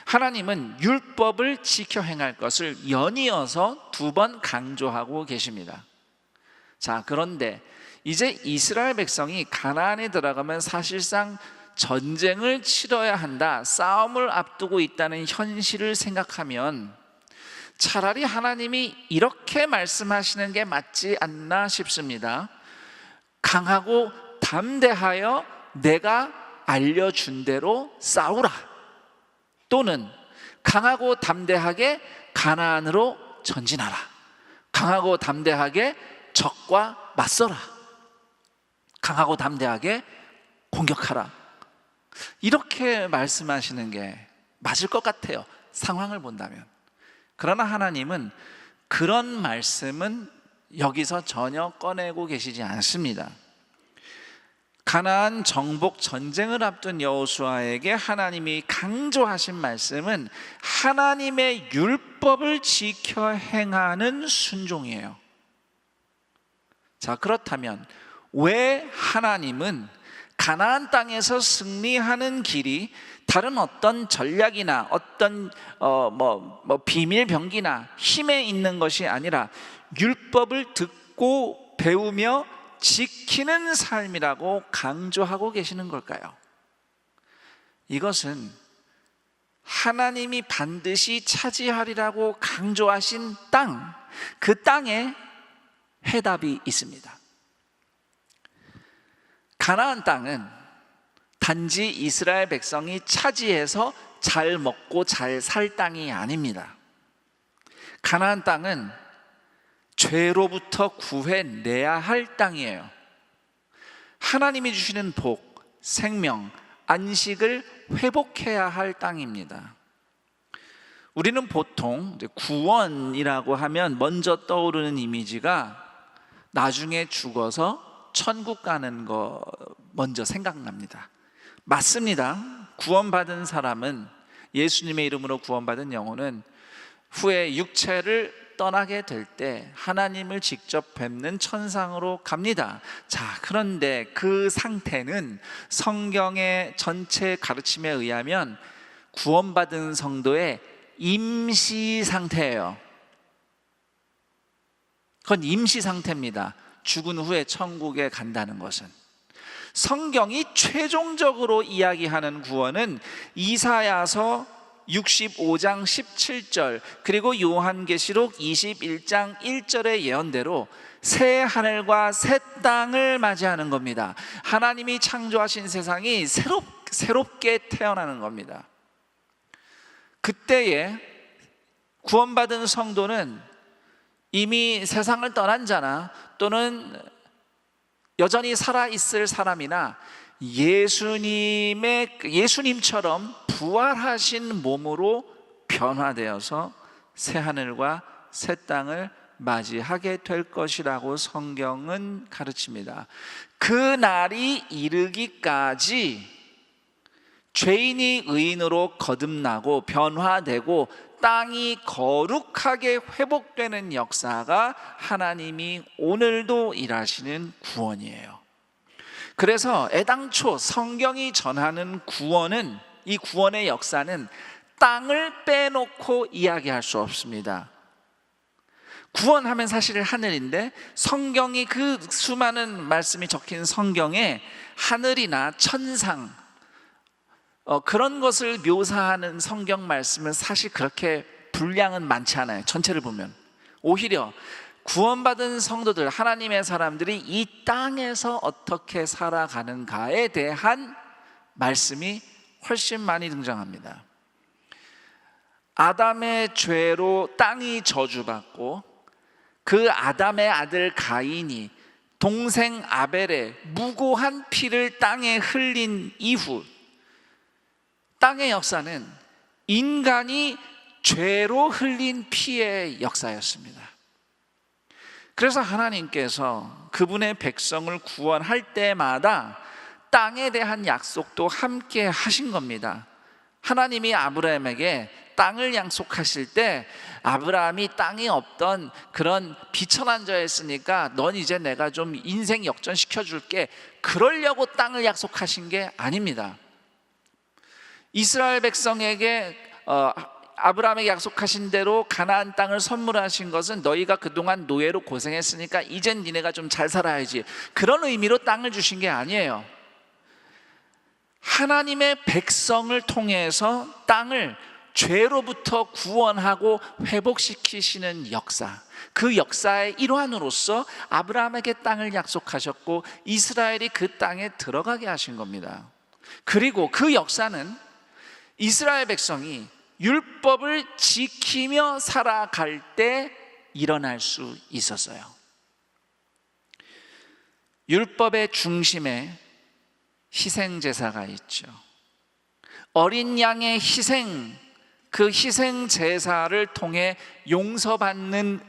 하나님은 율법을 지켜 행할 것을 연이어서 2번 강조하고 계십니다. 자, 그런데 이제 이스라엘 백성이 가나안에 들어가면 사실상 전쟁을 치러야 한다, 싸움을 앞두고 있다는 현실을 생각하면 차라리 하나님이 이렇게 말씀하시는 게 맞지 않나 싶습니다. 강하고 담대하여 내가 알려준 대로 싸우라, 또는 강하고 담대하게 가나안으로 전진하라, 강하고 담대하게 적과 맞서라, 강하고 담대하게 공격하라. 이렇게 말씀하시는 게 맞을 것 같아요, 상황을 본다면. 그러나 하나님은 그런 말씀은 여기서 전혀 꺼내고 계시지 않습니다. 가나안 정복 전쟁을 앞둔 여호수아에게 하나님이 강조하신 말씀은 하나님의 율법을 지켜 행하는 순종이에요. 자, 그렇다면 왜 하나님은 가나안 땅에서 승리하는 길이 다른 어떤 전략이나 어떤 비밀 병기나 힘에 있는 것이 아니라 율법을 듣고 배우며 지키는 삶이라고 강조하고 계시는 걸까요? 이것은 하나님이 반드시 차지하리라고 강조하신 땅, 그 땅에 해답이 있습니다. 가나안 땅은 단지 이스라엘 백성이 차지해서 잘 먹고 잘 살 땅이 아닙니다. 가나안 땅은 죄로부터 구해내야 할 땅이에요. 하나님이 주시는 복, 생명, 안식을 회복해야 할 땅입니다. 우리는 보통 구원이라고 하면 먼저 떠오르는 이미지가 나중에 죽어서 천국 가는 거 먼저 생각납니다. 맞습니다. 구원받은 사람은, 예수님의 이름으로 구원받은 영혼은 후에 육체를 떠나게 될 때 하나님을 직접 뵙는 천상으로 갑니다. 자, 그런데 그 상태는 성경의 전체 가르침에 의하면 구원받은 성도의 임시 상태예요. 그건 임시 상태입니다. 죽은 후에 천국에 간다는 것은. 성경이 최종적으로 이야기하는 구원은 이사야서 65장 17절 그리고 요한계시록 21장 1절의 예언대로 새 하늘과 새 땅을 맞이하는 겁니다. 하나님이 창조하신 세상이 새롭게 태어나는 겁니다. 그때에 구원받은 성도는 이미 세상을 떠난 자나 또는 여전히 살아있을 사람이나 예수님처럼 부활하신 몸으로 변화되어서 새하늘과 새 땅을 맞이하게 될 것이라고 성경은 가르칩니다. 그 날이 이르기까지 죄인이 의인으로 거듭나고 변화되고 땅이 거룩하게 회복되는 역사가 하나님이 오늘도 일하시는 구원이에요. 그래서 애당초 성경이 전하는 구원은, 이 구원의 역사는 땅을 빼놓고 이야기할 수 없습니다. 구원하면 사실 하늘인데 성경이 그 수많은 말씀이 적힌 성경에 하늘이나 천상 그런 것을 묘사하는 성경 말씀은 사실 그렇게 분량은 많지 않아요. 전체를 보면 오히려 구원받은 성도들, 하나님의 사람들이 이 땅에서 어떻게 살아가는가에 대한 말씀이 훨씬 많이 등장합니다. 아담의 죄로 땅이 저주받고 그 아담의 아들 가인이 동생 아벨의 무고한 피를 땅에 흘린 이후 땅의 역사는 인간이 죄로 흘린 피의 역사였습니다. 그래서 하나님께서 그분의 백성을 구원할 때마다 땅에 대한 약속도 함께 하신 겁니다. 하나님이 아브라함에게 땅을 약속하실 때 아브라함이 땅이 없던 그런 비천한 자였으니까 넌 이제 내가 좀 인생 역전시켜 줄게, 그러려고 땅을 약속하신 게 아닙니다. 이스라엘 백성에게 아브라함에게 약속하신 대로 가나안 땅을 선물하신 것은 너희가 그동안 노예로 고생했으니까 이젠 니네가 좀 잘 살아야지, 그런 의미로 땅을 주신 게 아니에요. 하나님의 백성을 통해서 땅을 죄로부터 구원하고 회복시키시는 역사, 그 역사의 일환으로서 아브라함에게 땅을 약속하셨고 이스라엘이 그 땅에 들어가게 하신 겁니다. 그리고 그 역사는 이스라엘 백성이 율법을 지키며 살아갈 때 일어날 수 있었어요. 율법의 중심에 희생제사가 있죠. 어린 양의 희생, 그 희생제사를 통해 용서받는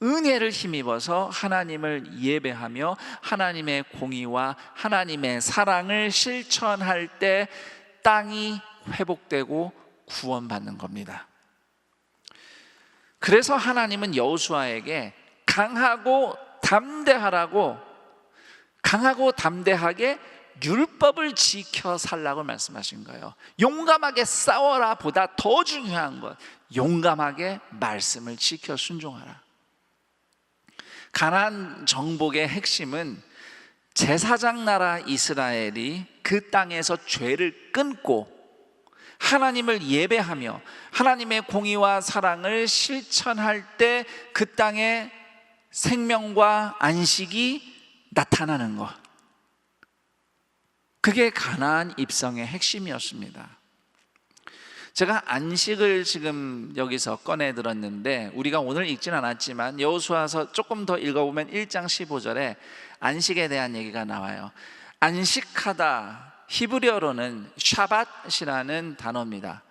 은혜를 힘입어서 하나님을 예배하며 하나님의 공의와 하나님의 사랑을 실천할 때 땅이 회복되고 구원받는 겁니다. 그래서 하나님은 여호수아에게 강하고 담대하게 율법을 지켜 살라고 말씀하신 거예요. 용감하게 싸워라 보다 더 중요한 것, 용감하게 말씀을 지켜 순종하라. 가나안 정복의 핵심은 제사장 나라 이스라엘이 그 땅에서 죄를 끊고 하나님을 예배하며 하나님의 공의와 사랑을 실천할 때 그 땅에 생명과 안식이 나타나는 것, 그게 가나안 입성의 핵심이었습니다. 제가 안식을 지금 여기서 꺼내 들었는데 우리가 오늘 읽진 않았지만 여호수아서 조금 더 읽어보면 1장 15절에 안식에 대한 얘기가 나와요. 안식하다, 히브리어로는 샤밧이라는 단어입니다.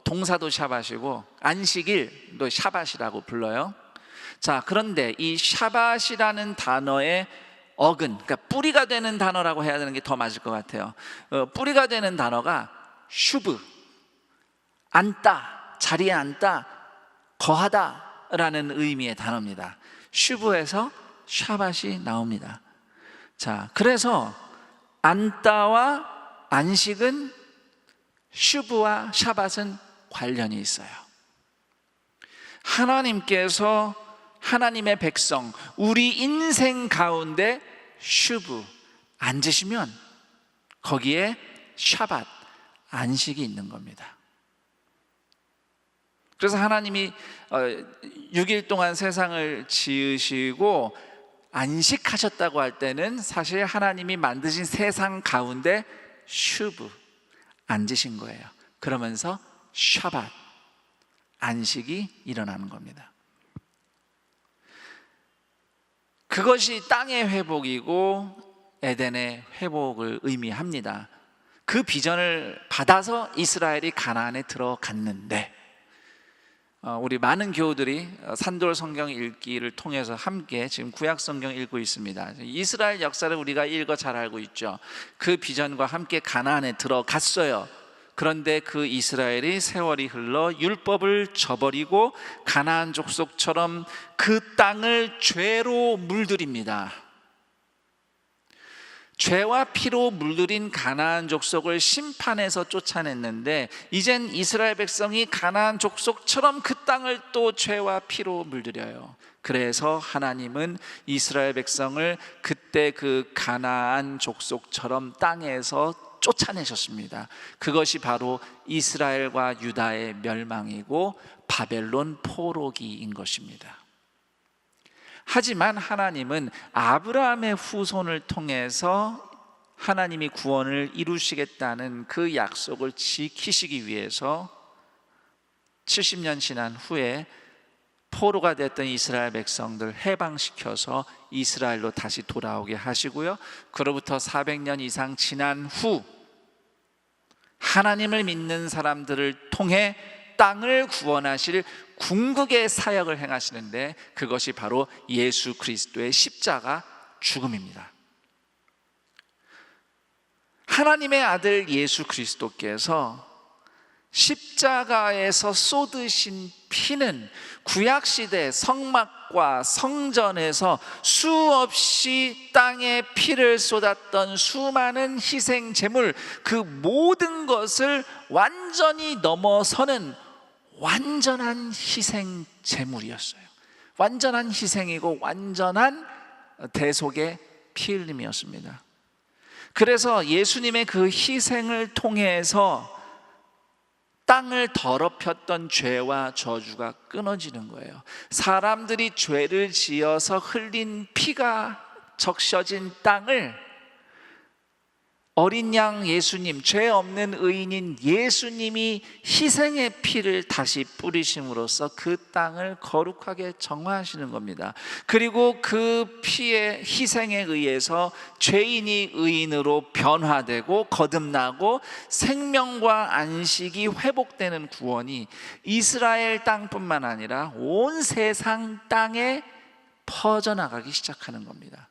동사도 샤밧이고 안식일도 샤밧이라고 불러요. 자, 그런데 이 샤밧이라는 단어의 어근, 그러니까 뿌리가 되는 단어라고 해야 되는 게 더 맞을 것 같아요. 뿌리가 되는 단어가 슈브, 앉다, 자리에 앉다, 거하다라는 의미의 단어입니다. 슈브에서 샤밧이 나옵니다. 자, 그래서 앉다와 안식은 슈브와 샤밧은 관련이 있어요. 하나님께서 하나님의 백성, 우리 인생 가운데 슈브, 앉으시면 거기에 샤밧, 안식이 있는 겁니다. 그래서 하나님이 6일 동안 세상을 지으시고 안식하셨다고 할 때는 사실 하나님이 만드신 세상 가운데 슈브, 앉으신 거예요. 그러면서 샤밧, 안식이 일어나는 겁니다. 그것이 땅의 회복이고 에덴의 회복을 의미합니다. 그 비전을 받아서 이스라엘이 가나안에 들어갔는데 우리 많은 교우들이 산돌 성경 읽기를 통해서 함께 지금 구약 성경 읽고 있습니다. 이스라엘 역사를 우리가 읽어 잘 알고 있죠. 그 비전과 함께 가나안에 들어갔어요. 그런데 그 이스라엘이 세월이 흘러 율법을 저버리고 가나안 족속처럼 그 땅을 죄로 물들입니다. 죄와 피로 물들인 가나안 족속을 심판해서 쫓아냈는데 이젠 이스라엘 백성이 가나안 족속처럼 그 땅을 또 죄와 피로 물들여요. 그래서 하나님은 이스라엘 백성을 그때 그 가나안 족속처럼 땅에서 쫓아내셨습니다. 그것이 바로 이스라엘과 유다의 멸망이고 바벨론 포로기인 것입니다. 하지만 하나님은 아브라함의 후손을 통해서 하나님이 구원을 이루시겠다는 그 약속을 지키시기 위해서 70년 지난 후에 포로가 됐던 이스라엘 백성들 해방시켜서 이스라엘로 다시 돌아오게 하시고요, 그로부터 400년 이상 지난 후 하나님을 믿는 사람들을 통해 땅을 구원하실 궁극의 사역을 행하시는데 그것이 바로 예수 그리스도의 십자가 죽음입니다. 하나님의 아들 예수 그리스도께서 십자가에서 쏟으신 피는 구약시대 성막과 성전에서 수없이 땅에 피를 쏟았던 수많은 희생 제물, 그 모든 것을 완전히 넘어서는 완전한 희생 제물이었어요. 완전한 희생이고 완전한 대속의 피 흘림이었습니다. 그래서 예수님의 그 희생을 통해서 땅을 더럽혔던 죄와 저주가 끊어지는 거예요. 사람들이 죄를 지어서 흘린 피가 적셔진 땅을 어린 양 예수님, 죄 없는 의인인 예수님이 희생의 피를 다시 뿌리심으로써 그 땅을 거룩하게 정화하시는 겁니다. 그리고 그 피의 희생에 의해서 죄인이 의인으로 변화되고 거듭나고 생명과 안식이 회복되는 구원이 이스라엘 땅뿐만 아니라 온 세상 땅에 퍼져나가기 시작하는 겁니다.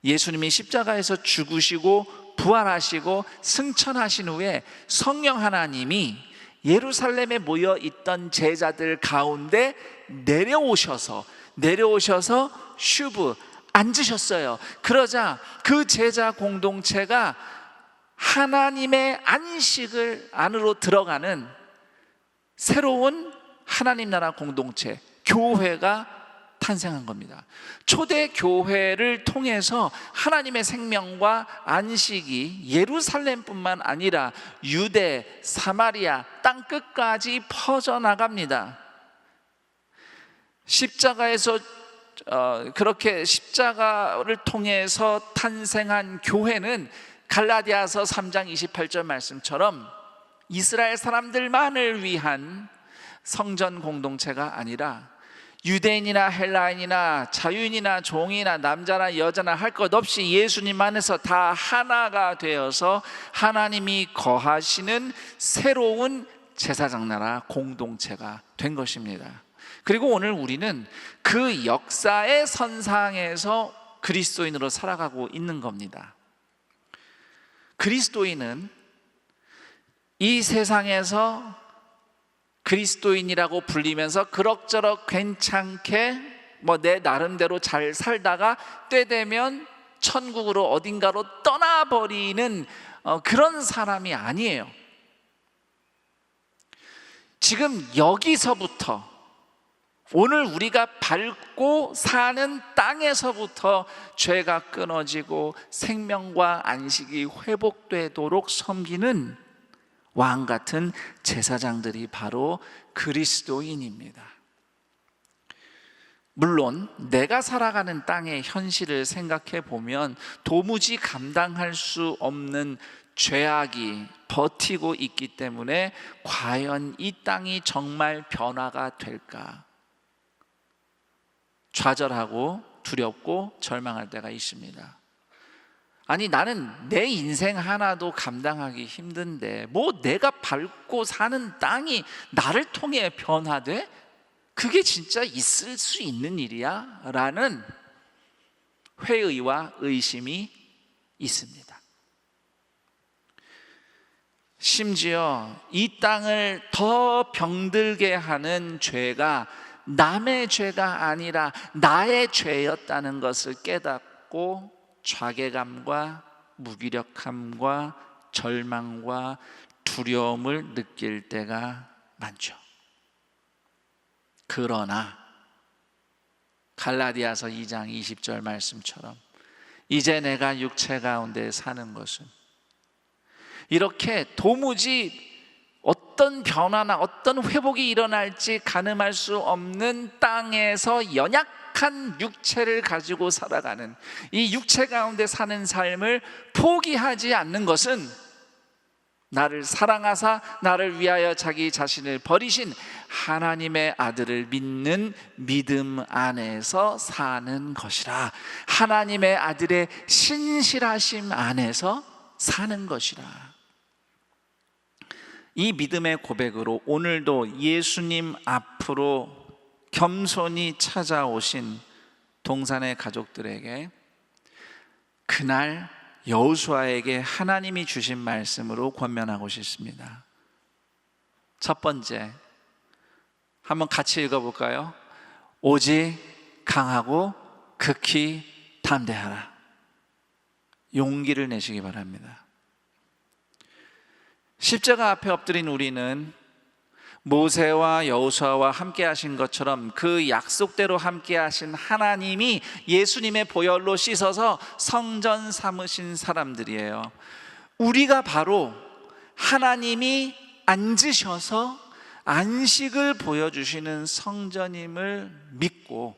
예수님이 십자가에서 죽으시고 부활하시고 승천하신 후에 성령 하나님이 예루살렘에 모여 있던 제자들 가운데 내려오셔서 슈브 앉으셨어요. 그러자 그 제자 공동체가 하나님의 안식을 안으로 들어가는 새로운 하나님 나라 공동체, 교회가 탄생한 겁니다. 초대 교회를 통해서 하나님의 생명과 안식이 예루살렘뿐만 아니라 유대, 사마리아 땅 끝까지 퍼져나갑니다. 십자가에서 그렇게 십자가를 통해서 탄생한 교회는 갈라디아서 3장 28절 말씀처럼 이스라엘 사람들만을 위한 성전 공동체가 아니라 유대인이나 헬라인이나 자유인이나 종이나 남자나 여자나 할 것 없이 예수님 안에서 다 하나가 되어서 하나님이 거하시는 새로운 제사장 나라 공동체가 된 것입니다. 그리고 오늘 우리는 그 역사의 선상에서 그리스도인으로 살아가고 있는 겁니다. 그리스도인은 이 세상에서 그리스도인이라고 불리면서 그럭저럭 괜찮게 내 나름대로 잘 살다가 때 되면 천국으로 어딘가로 떠나버리는 그런 사람이 아니에요. 지금 여기서부터 오늘 우리가 밟고 사는 땅에서부터 죄가 끊어지고 생명과 안식이 회복되도록 섬기는 왕 같은 제사장들이 바로 그리스도인입니다. 물론 내가 살아가는 땅의 현실을 생각해 보면 도무지 감당할 수 없는 죄악이 버티고 있기 때문에 과연 이 땅이 정말 변화가 될까? 좌절하고 두렵고 절망할 때가 있습니다. 아니, 나는 내 인생 하나도 감당하기 힘든데 내가 밟고 사는 땅이 나를 통해 변화돼? 그게 진짜 있을 수 있는 일이야? 라는 회의와 의심이 있습니다. 심지어 이 땅을 더 병들게 하는 죄가 남의 죄가 아니라 나의 죄였다는 것을 깨닫고 자괴감과 무기력함과 절망과 두려움을 느낄 때가 많죠. 그러나 갈라디아서 2장 20절 말씀처럼 이제 내가 육체 가운데 사는 것은 이렇게 도무지 어떤 변화나 어떤 회복이 일어날지 가늠할 수 없는 땅에서 연약한 육체를 가지고 살아가는 이 육체 가운데 사는 삶을 포기하지 않는 것은 나를 사랑하사 나를 위하여 자기 자신을 버리신 하나님의 아들을 믿는 믿음 안에서 사는 것이라. 하나님의 아들의 신실하심 안에서 사는 것이라. 이 믿음의 고백으로 오늘도 예수님 앞으로 겸손히 찾아오신 동산의 가족들에게 그날 여호수아에게 하나님이 주신 말씀으로 권면하고 싶습니다. 첫 번째, 한번 같이 읽어볼까요? 오직 강하고 극히 담대하라. 용기를 내시기 바랍니다. 십자가 앞에 엎드린 우리는 모세와 여호수아와 함께 하신 것처럼 그 약속대로 함께 하신 하나님이 예수님의 보혈로 씻어서 성전 삼으신 사람들이에요. 우리가 바로 하나님이 앉으셔서 안식을 보여주시는 성전임을 믿고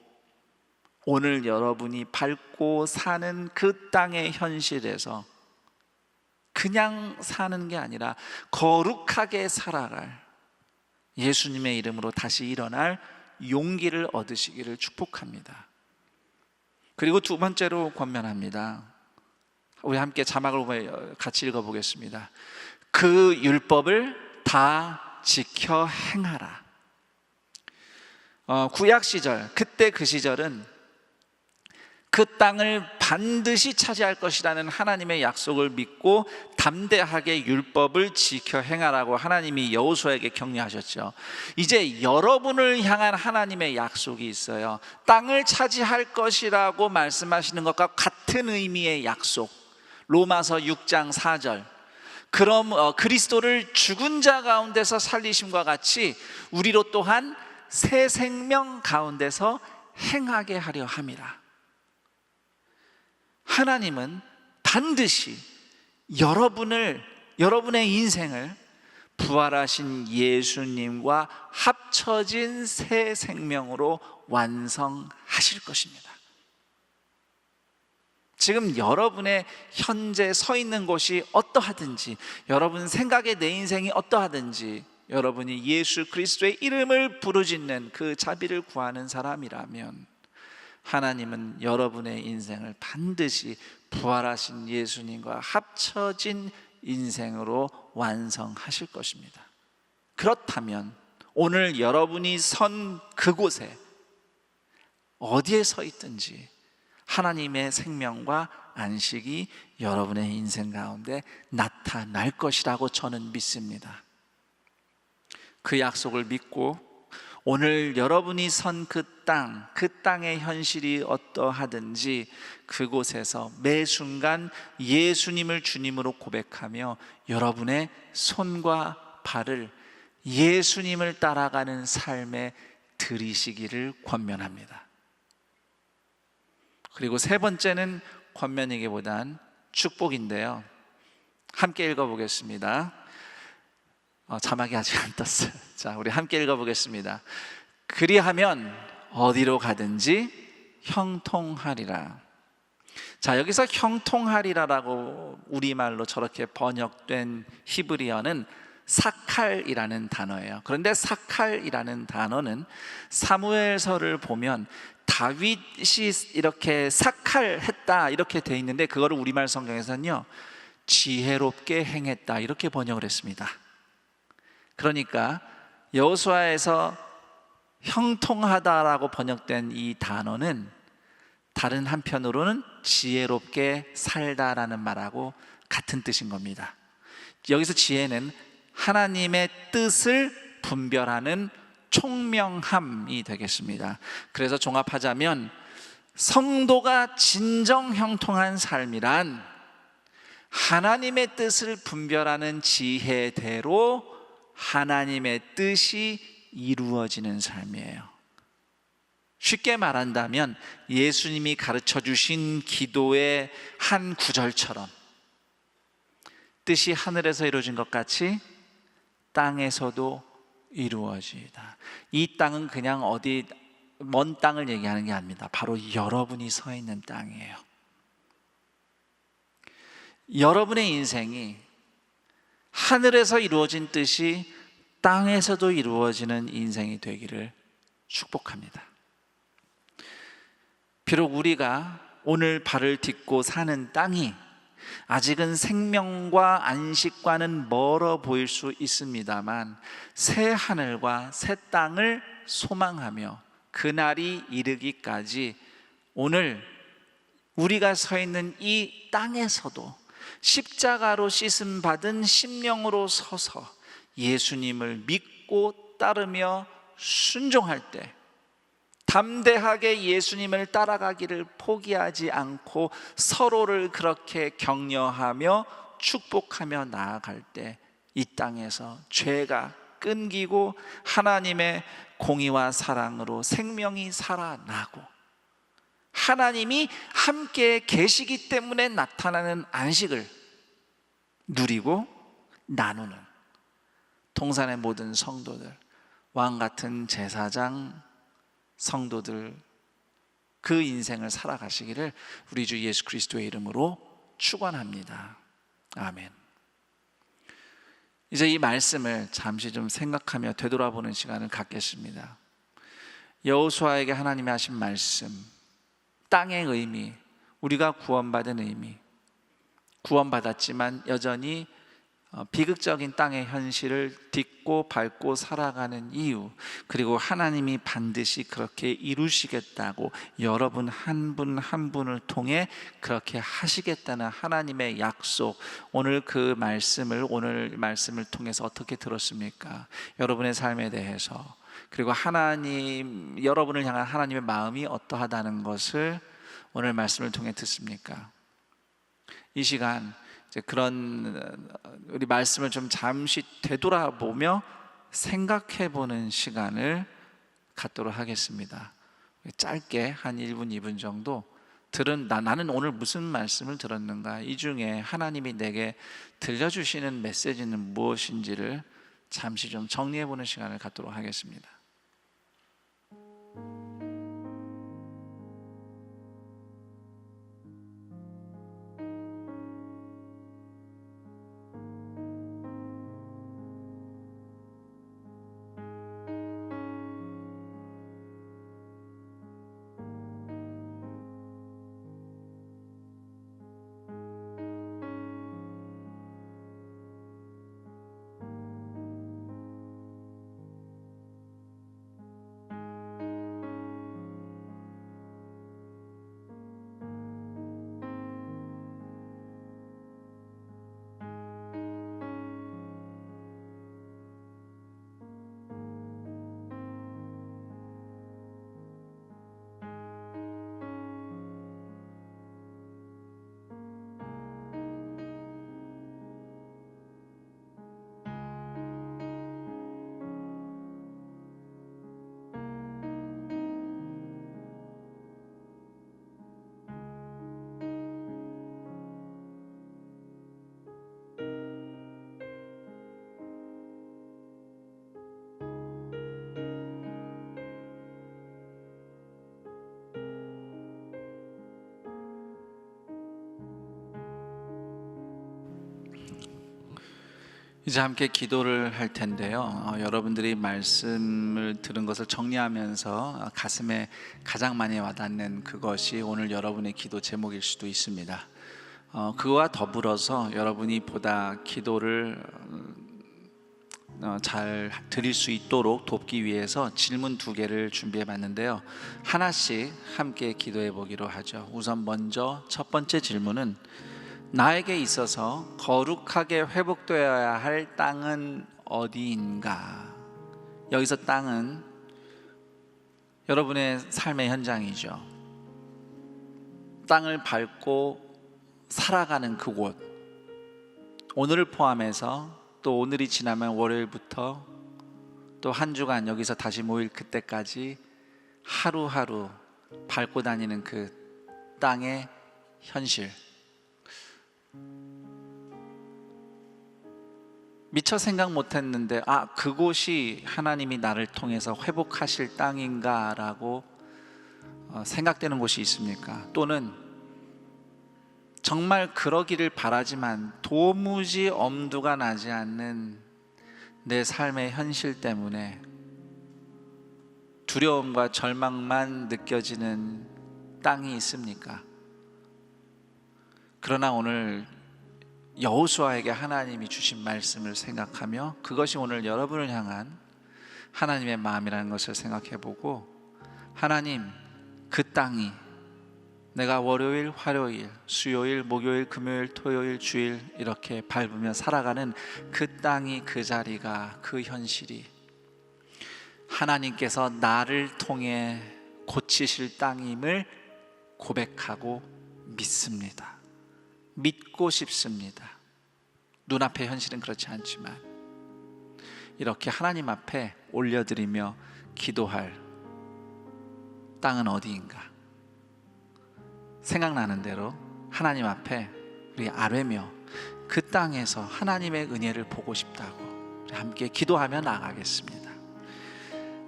오늘 여러분이 밟고 사는 그 땅의 현실에서 그냥 사는 게 아니라 거룩하게 살아갈 예수님의 이름으로 다시 일어날 용기를 얻으시기를 축복합니다. 그리고 두 번째로 권면합니다. 우리 함께 자막을 같이 읽어보겠습니다. 그 율법을 다 지켜 행하라. 구약 시절, 그때 그 시절은 그 땅을 반드시 차지할 것이라는 하나님의 약속을 믿고 담대하게 율법을 지켜 행하라고 하나님이 여호수아에게 격려하셨죠. 이제 여러분을 향한 하나님의 약속이 있어요. 땅을 차지할 것이라고 말씀하시는 것과 같은 의미의 약속. 로마서 6장 4절. 그럼 그리스도를 죽은 자 가운데서 살리심과 같이 우리로 또한 새 생명 가운데서 행하게 하려 함이라. 하나님은 반드시 여러분의 인생을 부활하신 예수님과 합쳐진 새 생명으로 완성하실 것입니다. 지금 여러분의 현재 서 있는 곳이 어떠하든지, 여러분 생각에 내 인생이 어떠하든지, 여러분이 예수 그리스도의 이름을 부르짖는 그 자비를 구하는 사람이라면 하나님은 여러분의 인생을 반드시 부활하신 예수님과 합쳐진 인생으로 완성하실 것입니다. 그렇다면 오늘 여러분이 선 그곳에 어디에 서 있든지 하나님의 생명과 안식이 여러분의 인생 가운데 나타날 것이라고 저는 믿습니다. 그 약속을 믿고 오늘 여러분이 선 그 땅의 현실이 어떠하든지 그곳에서 매 순간 예수님을 주님으로 고백하며 여러분의 손과 발을 예수님을 따라가는 삶에 들이시기를 권면합니다. 그리고 세 번째는 권면이기보단 축복인데요. 함께 읽어보겠습니다. 자막이 아직 안 떴어요. 자, 우리 함께 읽어보겠습니다. 그리하면 어디로 가든지 형통하리라. 자, 여기서 형통하리라라고 우리말로 저렇게 번역된 히브리어는 사칼이라는 단어예요. 그런데 사칼이라는 단어는 사무엘서를 보면 다윗이 이렇게 사칼했다 이렇게 돼 있는데 그거를 우리말 성경에서는요 지혜롭게 행했다 이렇게 번역을 했습니다. 그러니까 여호수아에서 형통하다라고 번역된 이 단어는 다른 한편으로는 지혜롭게 살다라는 말하고 같은 뜻인 겁니다. 여기서 지혜는 하나님의 뜻을 분별하는 총명함이 되겠습니다. 그래서 종합하자면 성도가 진정 형통한 삶이란 하나님의 뜻을 분별하는 지혜대로 하나님의 뜻이 이루어지는 삶이에요. 쉽게 말한다면 예수님이 가르쳐 주신 기도의 한 구절처럼 뜻이 하늘에서 이루어진 것 같이 땅에서도 이루어지다. 이 땅은 그냥 어디 먼 땅을 얘기하는 게 아닙니다. 바로 여러분이 서 있는 땅이에요. 여러분의 인생이 하늘에서 이루어진 뜻이 땅에서도 이루어지는 인생이 되기를 축복합니다. 비록 우리가 오늘 발을 딛고 사는 땅이 아직은 생명과 안식과는 멀어 보일 수 있습니다만 새 하늘과 새 땅을 소망하며 그날이 이르기까지 오늘 우리가 서 있는 이 땅에서도 십자가로 씻음 받은 심령으로 서서 예수님을 믿고 따르며 순종할 때 담대하게 예수님을 따라가기를 포기하지 않고 서로를 그렇게 격려하며 축복하며 나아갈 때 이 땅에서 죄가 끊기고 하나님의 공의와 사랑으로 생명이 살아나고 하나님이 함께 계시기 때문에 나타나는 안식을 누리고 나누는 동산의 모든 성도들, 왕 같은 제사장 성도들 그 인생을 살아가시기를 우리 주 예수 그리스도의 이름으로 축원합니다. 아멘. 이제 이 말씀을 잠시 좀 생각하며 되돌아보는 시간을 갖겠습니다. 여호수아에게 하나님이 하신 말씀, 땅의 의미, 우리가 구원받은 의미, 구원받았지만 여전히 비극적인 땅의 현실을 딛고 밟고 살아가는 이유, 그리고 하나님이 반드시 그렇게 이루시겠다고 여러분 한 분 한 분을 통해 그렇게 하시겠다는 하나님의 약속, 오늘 말씀을 통해서 어떻게 들었습니까? 여러분의 삶에 대해서, 그리고 여러분을 향한 하나님의 마음이 어떠하다는 것을 오늘 말씀을 통해 듣습니까? 이 시간 이제 그런 우리 말씀을 좀 잠시 되돌아보며 생각해-보는 시간을 갖도록 하겠습니다. 짧게 한 1분, 2분 정도 나는 오늘 무슨 말씀을 들었는가, 이 중에 하나님이 내게 들려주시는 메시지는 무엇인지를 잠시 좀 정리해-보는 시간을 갖도록 하겠습니다. 이제 함께 기도를 할 텐데요. 여러분들이 말씀을 들은 것을 정리하면서 가슴에 가장 많이 와닿는 그것이 오늘 여러분의 기도 제목일 수도 있습니다. 그와 더불어서 여러분이 보다 기도를 잘 드릴 수 있도록 돕기 위해서 질문 2개를 준비해 봤는데요. 하나씩 함께 기도해 보기로 하죠. 우선 먼저 첫 번째 질문은, 나에게 있어서 거룩하게 회복되어야 할 땅은 어디인가? 여기서 땅은 여러분의 삶의 현장이죠. 땅을 밟고 살아가는 그곳, 오늘을 포함해서 또 오늘이 지나면 월요일부터 또 한 주간 여기서 다시 모일 그때까지 하루하루 밟고 다니는 그 땅의 현실, 미처 생각 못했는데 그곳이 하나님이 나를 통해서 회복하실 땅인가 라고 생각되는 곳이 있습니까? 또는 정말 그러기를 바라지만 도무지 엄두가 나지 않는 내 삶의 현실 때문에 두려움과 절망만 느껴지는 땅이 있습니까? 그러나 오늘 여호수아에게 하나님이 주신 말씀을 생각하며 그것이 오늘 여러분을 향한 하나님의 마음이라는 것을 생각해보고, 하나님, 그 땅이 내가 월요일, 화요일, 수요일, 목요일, 금요일, 토요일, 주일 이렇게 밟으며 살아가는 그 땅이, 그 자리가, 그 현실이 하나님께서 나를 통해 고치실 땅임을 고백하고 믿습니다. 믿고 싶습니다. 눈앞의 현실은 그렇지 않지만 이렇게 하나님 앞에 올려드리며 기도할 땅은 어디인가? 생각나는 대로 하나님 앞에 우리 아뢰며 그 땅에서 하나님의 은혜를 보고 싶다고 우리 함께 기도하며 나가겠습니다.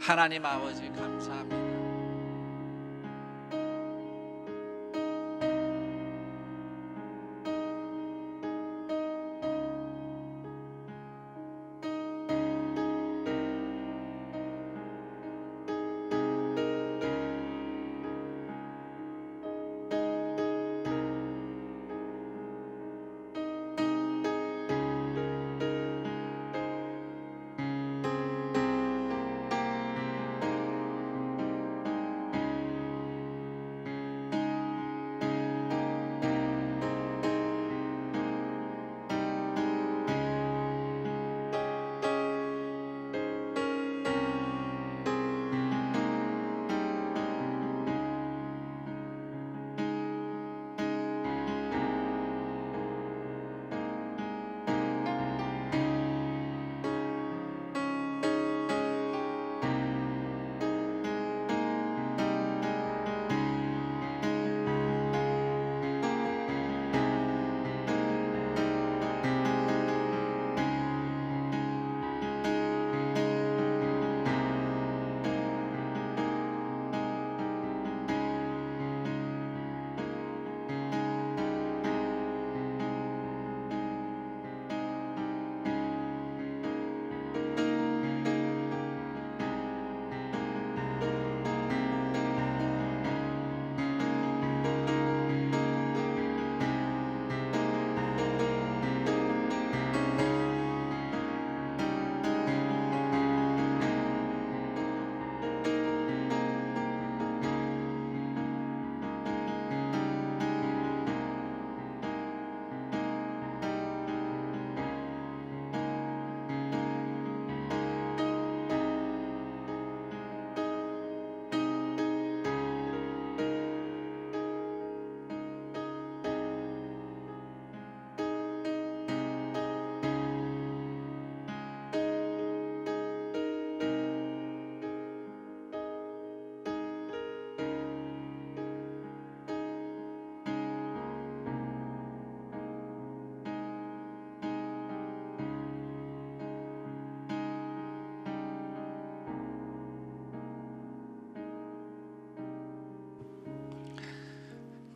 하나님 아버지, 감사합니다.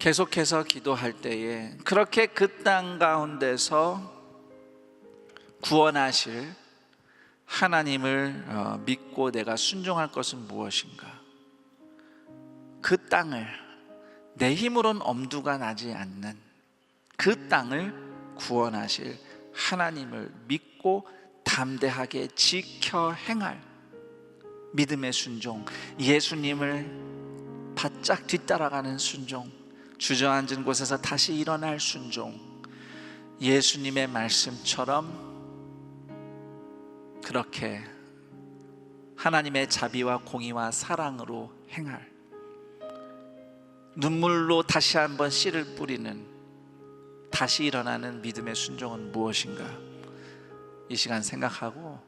계속해서 기도할 때에 그렇게 그 땅 가운데서 구원하실 하나님을 믿고 내가 순종할 것은 무엇인가? 그 땅을 내 힘으로는 엄두가 나지 않는 그 땅을 구원하실 하나님을 믿고 담대하게 지켜 행할 믿음의 순종, 예수님을 바짝 뒤따라가는 순종, 주저앉은 곳에서 다시 일어날 순종, 예수님의 말씀처럼 그렇게 하나님의 자비와 공의와 사랑으로 행할, 눈물로 다시 한번 씨를 뿌리는, 다시 일어나는 믿음의 순종은 무엇인가? 이 시간 생각하고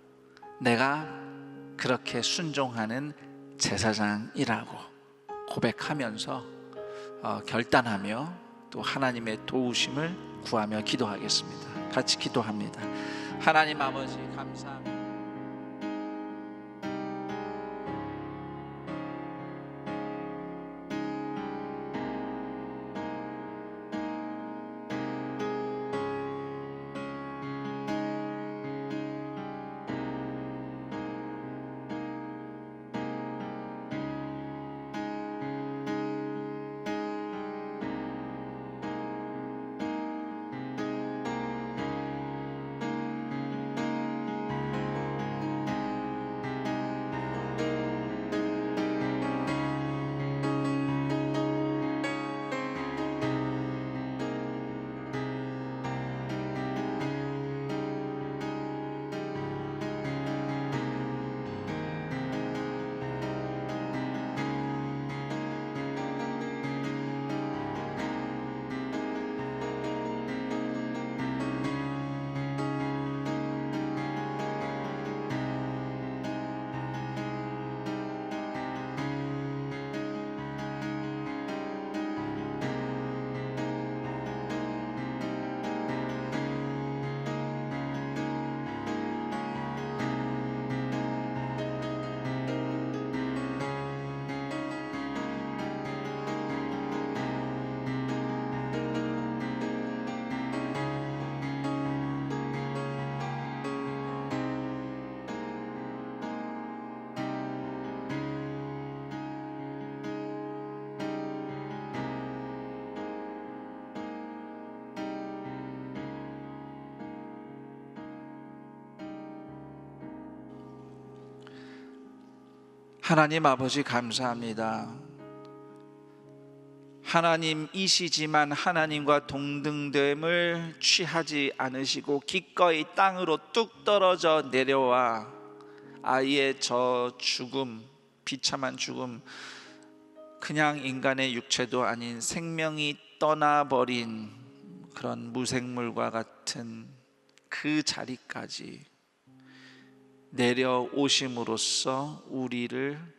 내가 그렇게 순종하는 제사장이라고 고백하면서 결단하며 또 하나님의 도우심을 구하며 기도하겠습니다. 같이 기도합니다. 하나님 아버지 감사합니다. 하나님 아버지 감사합니다. 하나님이시지만 하나님과 동등됨을 취하지 않으시고 기꺼이 땅으로 뚝 떨어져 내려와 아이의 저 죽음, 비참한 죽음, 그냥 인간의 육체도 아닌 생명이 떠나버린 그런 무생물과 같은 그 자리까지 내려오심으로써 우리를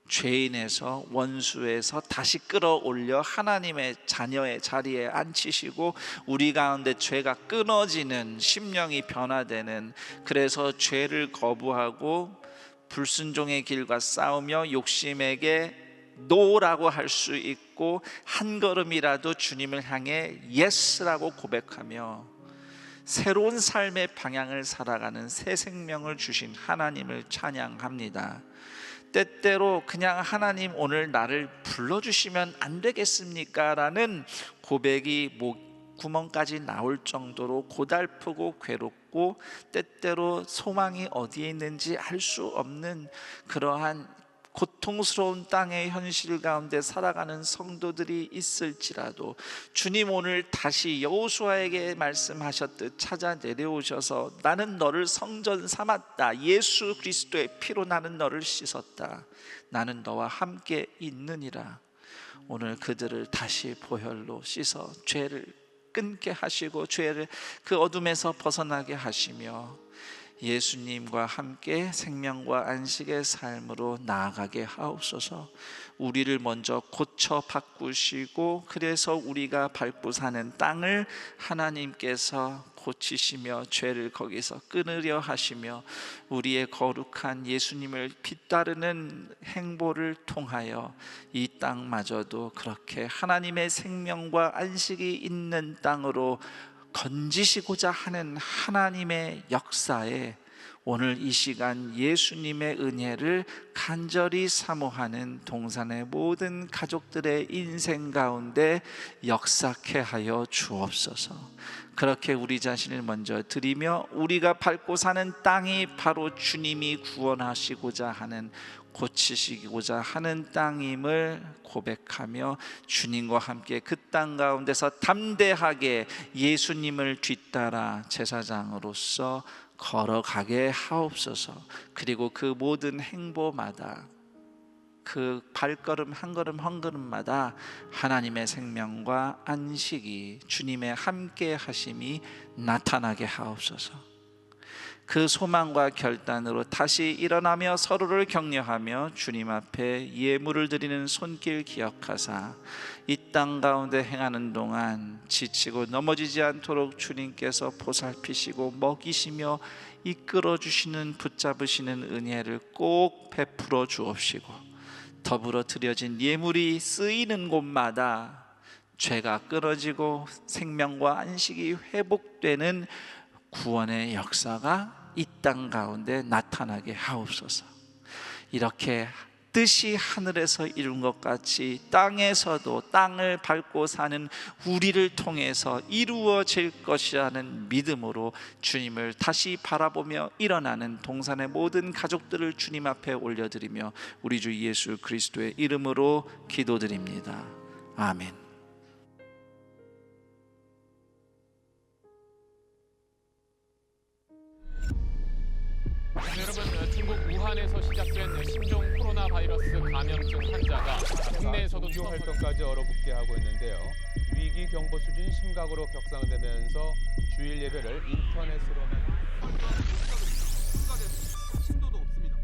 죄인에서, 원수에서 다시 끌어올려 하나님의 자녀의 자리에 앉히시고 우리 가운데 죄가 끊어지는, 심령이 변화되는, 그래서 죄를 거부하고 불순종의 길과 싸우며 욕심에게 노라고 할 수 있고 한 걸음이라도 주님을 향해 예스라고 고백하며 새로운 삶의 방향을 살아가는 새 생명을 주신 하나님을 찬양합니다. 때때로 그냥 하나님 오늘 나를 불러주시면 안 되겠습니까? 라는 고백이 목구멍까지 나올 정도로 고달프고 괴롭고 때때로 소망이 어디에 있는지 알 수 없는 그러한 고통스러운 땅의 현실 가운데 살아가는 성도들이 있을지라도 주님 오늘 다시 여호수아에게 말씀하셨듯 찾아 내려오셔서 나는 너를 성전 삼았다, 예수 그리스도의 피로 나는 너를 씻었다, 나는 너와 함께 있느니라. 오늘 그들을 다시 보혈로 씻어 죄를 끊게 하시고 죄를 그 어둠에서 벗어나게 하시며 예수님과 함께 생명과 안식의 삶으로 나아가게 하옵소서. 우리를 먼저 고쳐 바꾸시고 그래서 우리가 밟고 사는 땅을 하나님께서 고치시며 죄를 거기서 끊으려 하시며 우리의 거룩한 예수님을 빗따르는 행보를 통하여 이 땅마저도 그렇게 하나님의 생명과 안식이 있는 땅으로 건지시고자 하는 하나님의 역사에 오늘 이 시간 예수님의 은혜를 간절히 사모하는 동산의 모든 가족들의 인생 가운데 역사케 하여 주옵소서. 그렇게 우리 자신을 먼저 드리며 우리가 밟고 사는 땅이 바로 주님이 구원하시고자 하는, 고치시고자 하는 땅임을 고백하며 주님과 함께 그 땅 가운데서 담대하게 예수님을 뒤따라 제사장으로서 걸어가게 하옵소서. 그리고 그 모든 행보마다, 그 발걸음 한 걸음 한 걸음마다 하나님의 생명과 안식이, 주님의 함께 하심이 나타나게 하옵소서. 그 소망과 결단으로 다시 일어나며 서로를 격려하며 주님 앞에 예물을 드리는 손길 기억하사 이 땅 가운데 행하는 동안 지치고 넘어지지 않도록 주님께서 보살피시고 먹이시며 이끌어 주시는, 붙잡으시는 은혜를 꼭 베풀어 주옵시고, 더불어 드려진 예물이 쓰이는 곳마다 죄가 끊어지고 생명과 안식이 회복되는 구원의 역사가 이 땅 가운데 나타나게 하옵소서. 이렇게 뜻이 하늘에서 이룬 것 같이 땅에서도 땅을 밟고 사는 우리를 통해서 이루어질 것이라는 믿음으로 주님을 다시 바라보며 일어나는 동산의 모든 가족들을 주님 앞에 올려드리며 우리 주 예수 그리스도의 이름으로 기도드립니다. 아멘. 여러분, 중국 우한에서 시작된 신종 코로나 바이러스 감염증 환자가 국내에서도 종교 활동까지 얼어붙게 하고 있는데요. 위기 경보 수준이 심각으로 격상되면서 주일 예배를 인터넷으로만 신도도 없습니다.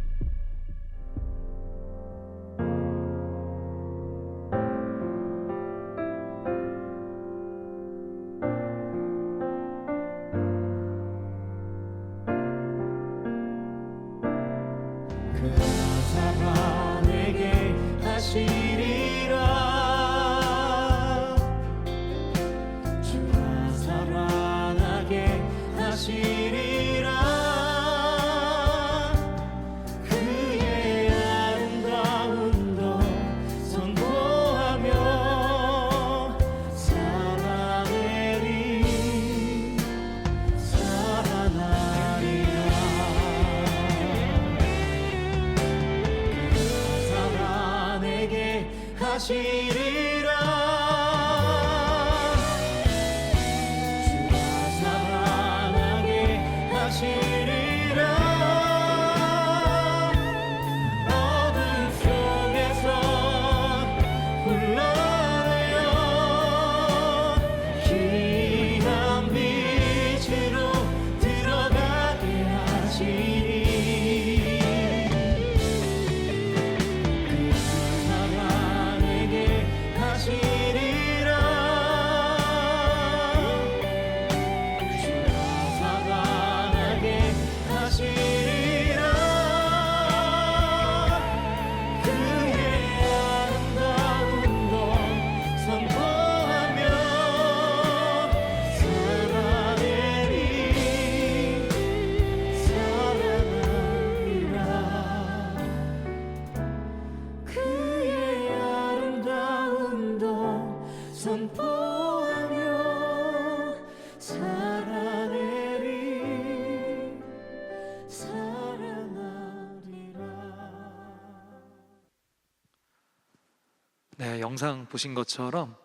네, 영상 보신 것처럼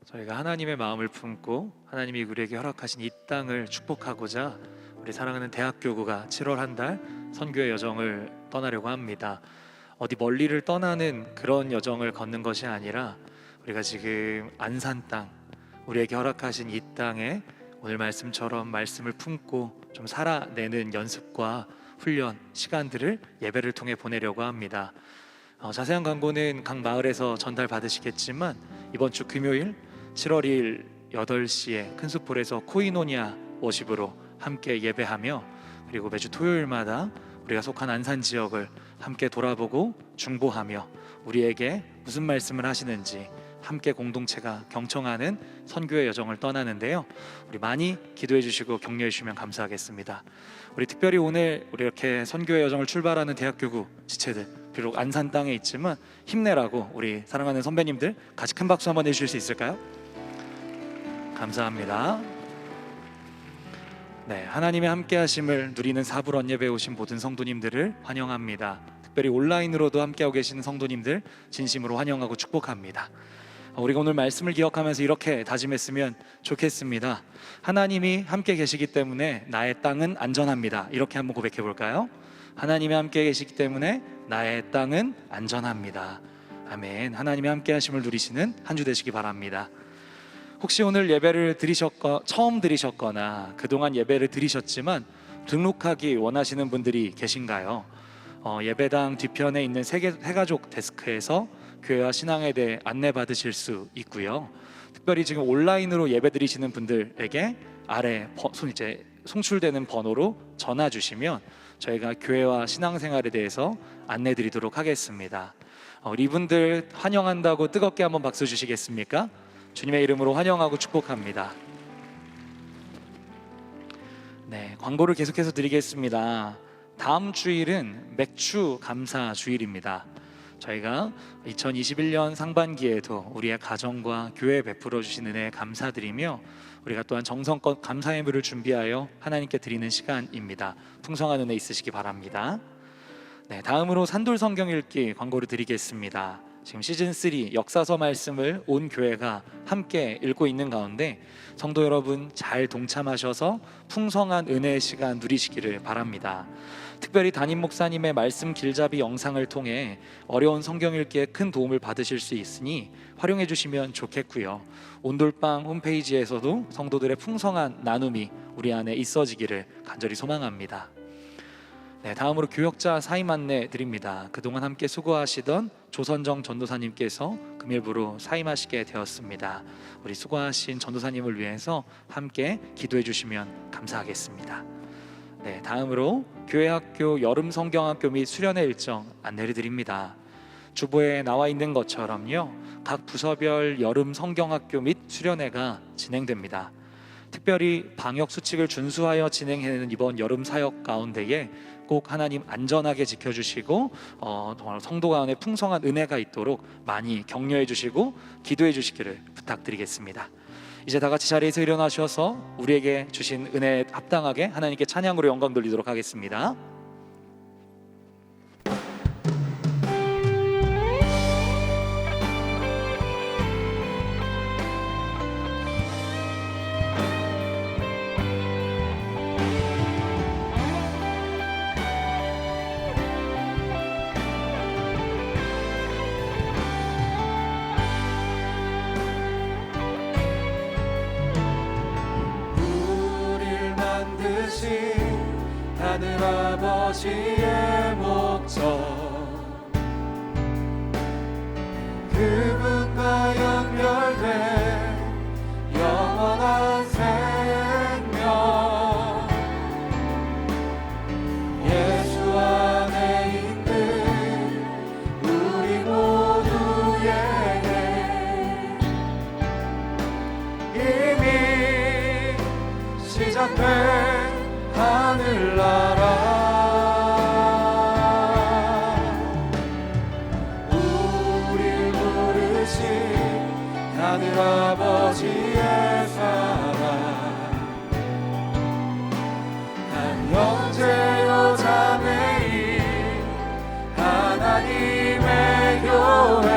저희가 하나님의 마음을 품고 하나님이 우리에게 허락하신 이 땅을 축복하고자 우리 사랑하는 대학교구가 7월 한 달 선교의 여정을 떠나려고 합니다. 어디 멀리를 떠나는 그런 여정을 걷는 것이 아니라 우리가 지금 안산 땅, 우리에게 허락하신 이 땅에 오늘 말씀처럼 말씀을 품고 좀 살아내는 연습과 훈련 시간들을 예배를 통해 보내려고 합니다. 자세한 광고는 각 마을에서 전달 받으시겠지만 이번 주 금요일 7월 2일 8시에 큰숲홀에서 코이노니아 워십으로 함께 예배하며, 그리고 매주 토요일마다 우리가 속한 안산 지역을 함께 돌아보고 중보하며 우리에게 무슨 말씀을 하시는지 함께 공동체가 경청하는 선교의 여정을 떠나는데요. 우리 많이 기도해 주시고 격려해 주시면 감사하겠습니다. 우리 특별히 오늘 우리 이렇게 선교의 여정을 출발하는 대학교구 지체들, 비록 안산 땅에 있지만 힘내라고 우리 사랑하는 선배님들 같이 큰 박수 한번 해주실 수 있을까요? 감사합니다. 네, 하나님의 함께하심을 누리는 사부런 예배에 오신 모든 성도님들을 환영합니다. 특별히 온라인으로도 함께하고 계시는 성도님들 진심으로 환영하고 축복합니다. 우리가 오늘 말씀을 기억하면서 이렇게 다짐했으면 좋겠습니다. 하나님이 함께 계시기 때문에 나의 땅은 안전합니다. 이렇게 한번 고백해 볼까요? 하나님이 함께 계시기 때문에 나의 땅은 안전합니다. 아멘. 하나님의 함께하심을 누리시는 한 주 되시기 바랍니다. 혹시 오늘 예배를 처음 들으셨거나 그동안 예배를 들으셨지만 등록하기 원하시는 분들이 계신가요? 예배당 뒤편에 있는 세가족 데스크에서 교회와 신앙에 대해 안내받으실 수 있고요. 특별히 지금 온라인으로 예배 드리시는 분들에게 아래 송출되는 번호로 전화 주시면 저희가 교회와 신앙생활에 대해서 안내 드리도록 하겠습니다. 이분들 환영한다고 뜨겁게 한번 박수 주시겠습니까? 주님의 이름으로 환영하고 축복합니다. 네, 광고를 계속해서 드리겠습니다. 다음 주일은 맥주 감사 주일입니다. 저희가 2021년 상반기에도 우리의 가정과 교회에 베풀어 주신 은혜에 감사드리며 우리가 또한 정성껏 감사 예물을 준비하여 하나님께 드리는 시간입니다. 풍성한 은혜 있으시기 바랍니다. 네, 다음으로 산돌 성경 읽기 광고를 드리겠습니다. 지금 시즌3 역사서 말씀을 온 교회가 함께 읽고 있는 가운데 성도 여러분 잘 동참하셔서 풍성한 은혜의 시간 누리시기를 바랍니다. 특별히 담임 목사님의 말씀 길잡이 영상을 통해 어려운 성경 읽기에 큰 도움을 받으실 수 있으니 활용해 주시면 좋겠고요. 온돌방 홈페이지에서도 성도들의 풍성한 나눔이 우리 안에 있어지기를 간절히 소망합니다. 네, 다음으로 교역자 사임 안내 드립니다. 그동안 함께 수고하시던 조선정 전도사님께서 금일부로 사임하시게 되었습니다. 우리 수고하신 전도사님을 위해서 함께 기도해 주시면 감사하겠습니다. 네, 다음으로 교회학교 여름 성경학교 및 수련회 일정 안내를 드립니다. 주보에 나와 있는 것처럼요, 각 부서별 여름 성경학교 및 수련회가 진행됩니다. 특별히 방역 수칙을 준수하여 진행하는 이번 여름 사역 가운데에 꼭 하나님 안전하게 지켜주시고 정말 성도 가운데 풍성한 은혜가 있도록 많이 격려해 주시고 기도해 주시기를 부탁드리겠습니다. 이제 다 같이 자리에서 일어나셔서 우리에게 주신 은혜에 합당하게 하나님께 찬양으로 영광 돌리도록 하겠습니다. 하늘 아버지의 목적 그분과 연결된 영원한 생명 예수 안에 있는 우리 모두에게 이미 시작된 하늘나라 우릴 부르신 하늘 아버지의 사랑 한 형제요 자매인 하나님의 교회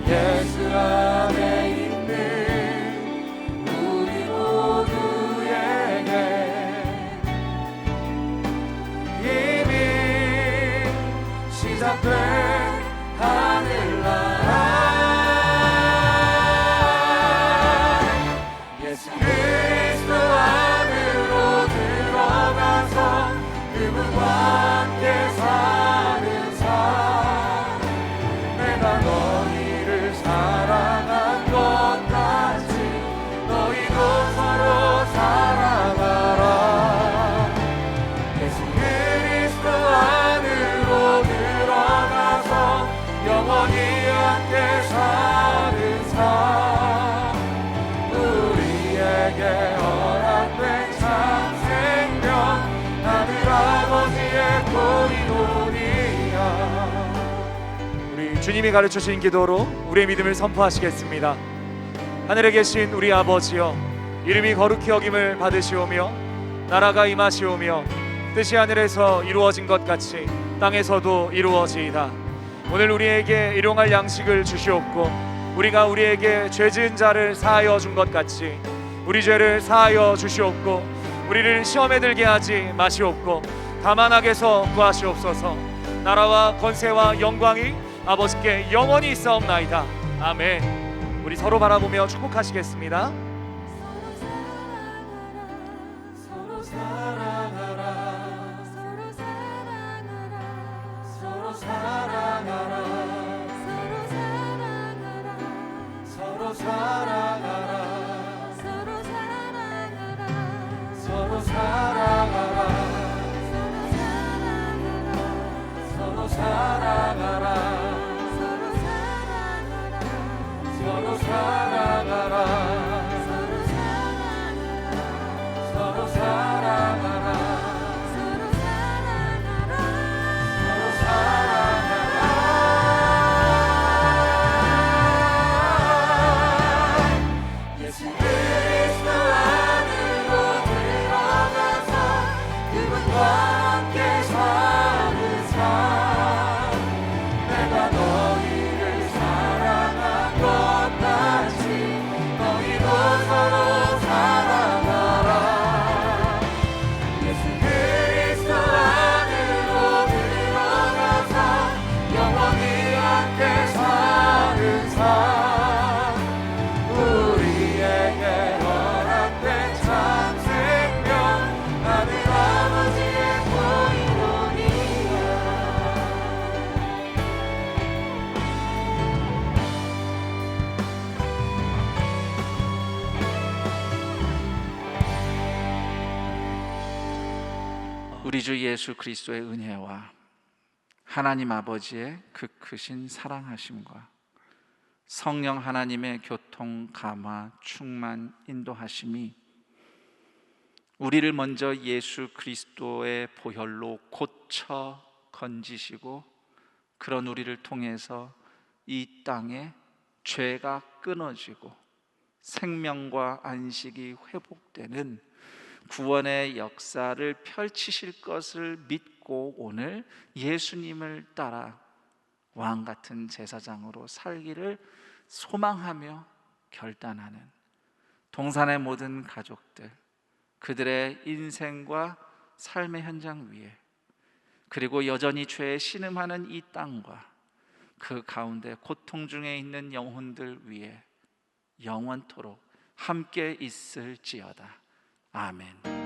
예수 안에 시작된 하늘나라 예수 그리스도 안으로 들어가서 그분과 함께 사는 삶 내가 너희를 사랑 주님이 가르쳐주신 기도로 우리의 믿음을 선포하시겠습니다. 하늘에 계신 우리 아버지여, 이름이 거룩히 여김을 받으시오며 나라가 임하시오며 뜻이 하늘에서 이루어진 것 같이 땅에서도 이루어지이다. 오늘 우리에게 일용할 양식을 주시옵고 우리가 우리에게 죄 지은 자를 사하여 준 것 같이 우리 죄를 사하여 주시옵고 우리를 시험에 들게 하지 마시옵고 다만 악에서 구하시옵소서. 나라와 권세와 영광이 아버지께 영원히 있사옵나이다. 아멘. 우리 서로 바라보며 축복하시겠습니다. 서로 사랑하라 서로 사랑하라 서로 사랑하라 서로 사랑하라 서로 사랑하라 서로 사랑하라 서로 사랑하라 서로 사랑하라 서로 사랑하라 서로 사랑하라 서로 사랑하라 예수 그리스도 안으로 들어가서 그분과 함께 사는 삶 내가 너희를 사랑한 것 같이 너희도 서로 사랑하라 예수 그리스도 안으로 들어가서 영원히 함께 사는 삶 우리에게 허락된 참 생명 하늘 아버지의 보이노니라 우리 주 예수 그리스도의 은혜와 하나님 아버지의 그 크신 사랑하심과 성령 하나님의 교통, 감화, 충만, 인도하심이 우리를 먼저 예수 그리스도의 보혈로 고쳐 건지시고 그런 우리를 통해서 이 땅에 죄가 끊어지고 생명과 안식이 회복되는 구원의 역사를 펼치실 것을 믿고 오늘 예수님을 따라 왕 같은 제사장으로 살기를 소망하며 결단하는 동산의 모든 가족들, 그들의 인생과 삶의 현장 위에 그리고 여전히 죄에 신음하는 이 땅과 그 가운데 고통 중에 있는 영혼들 위에 영원토록 함께 있을지어다. 아멘.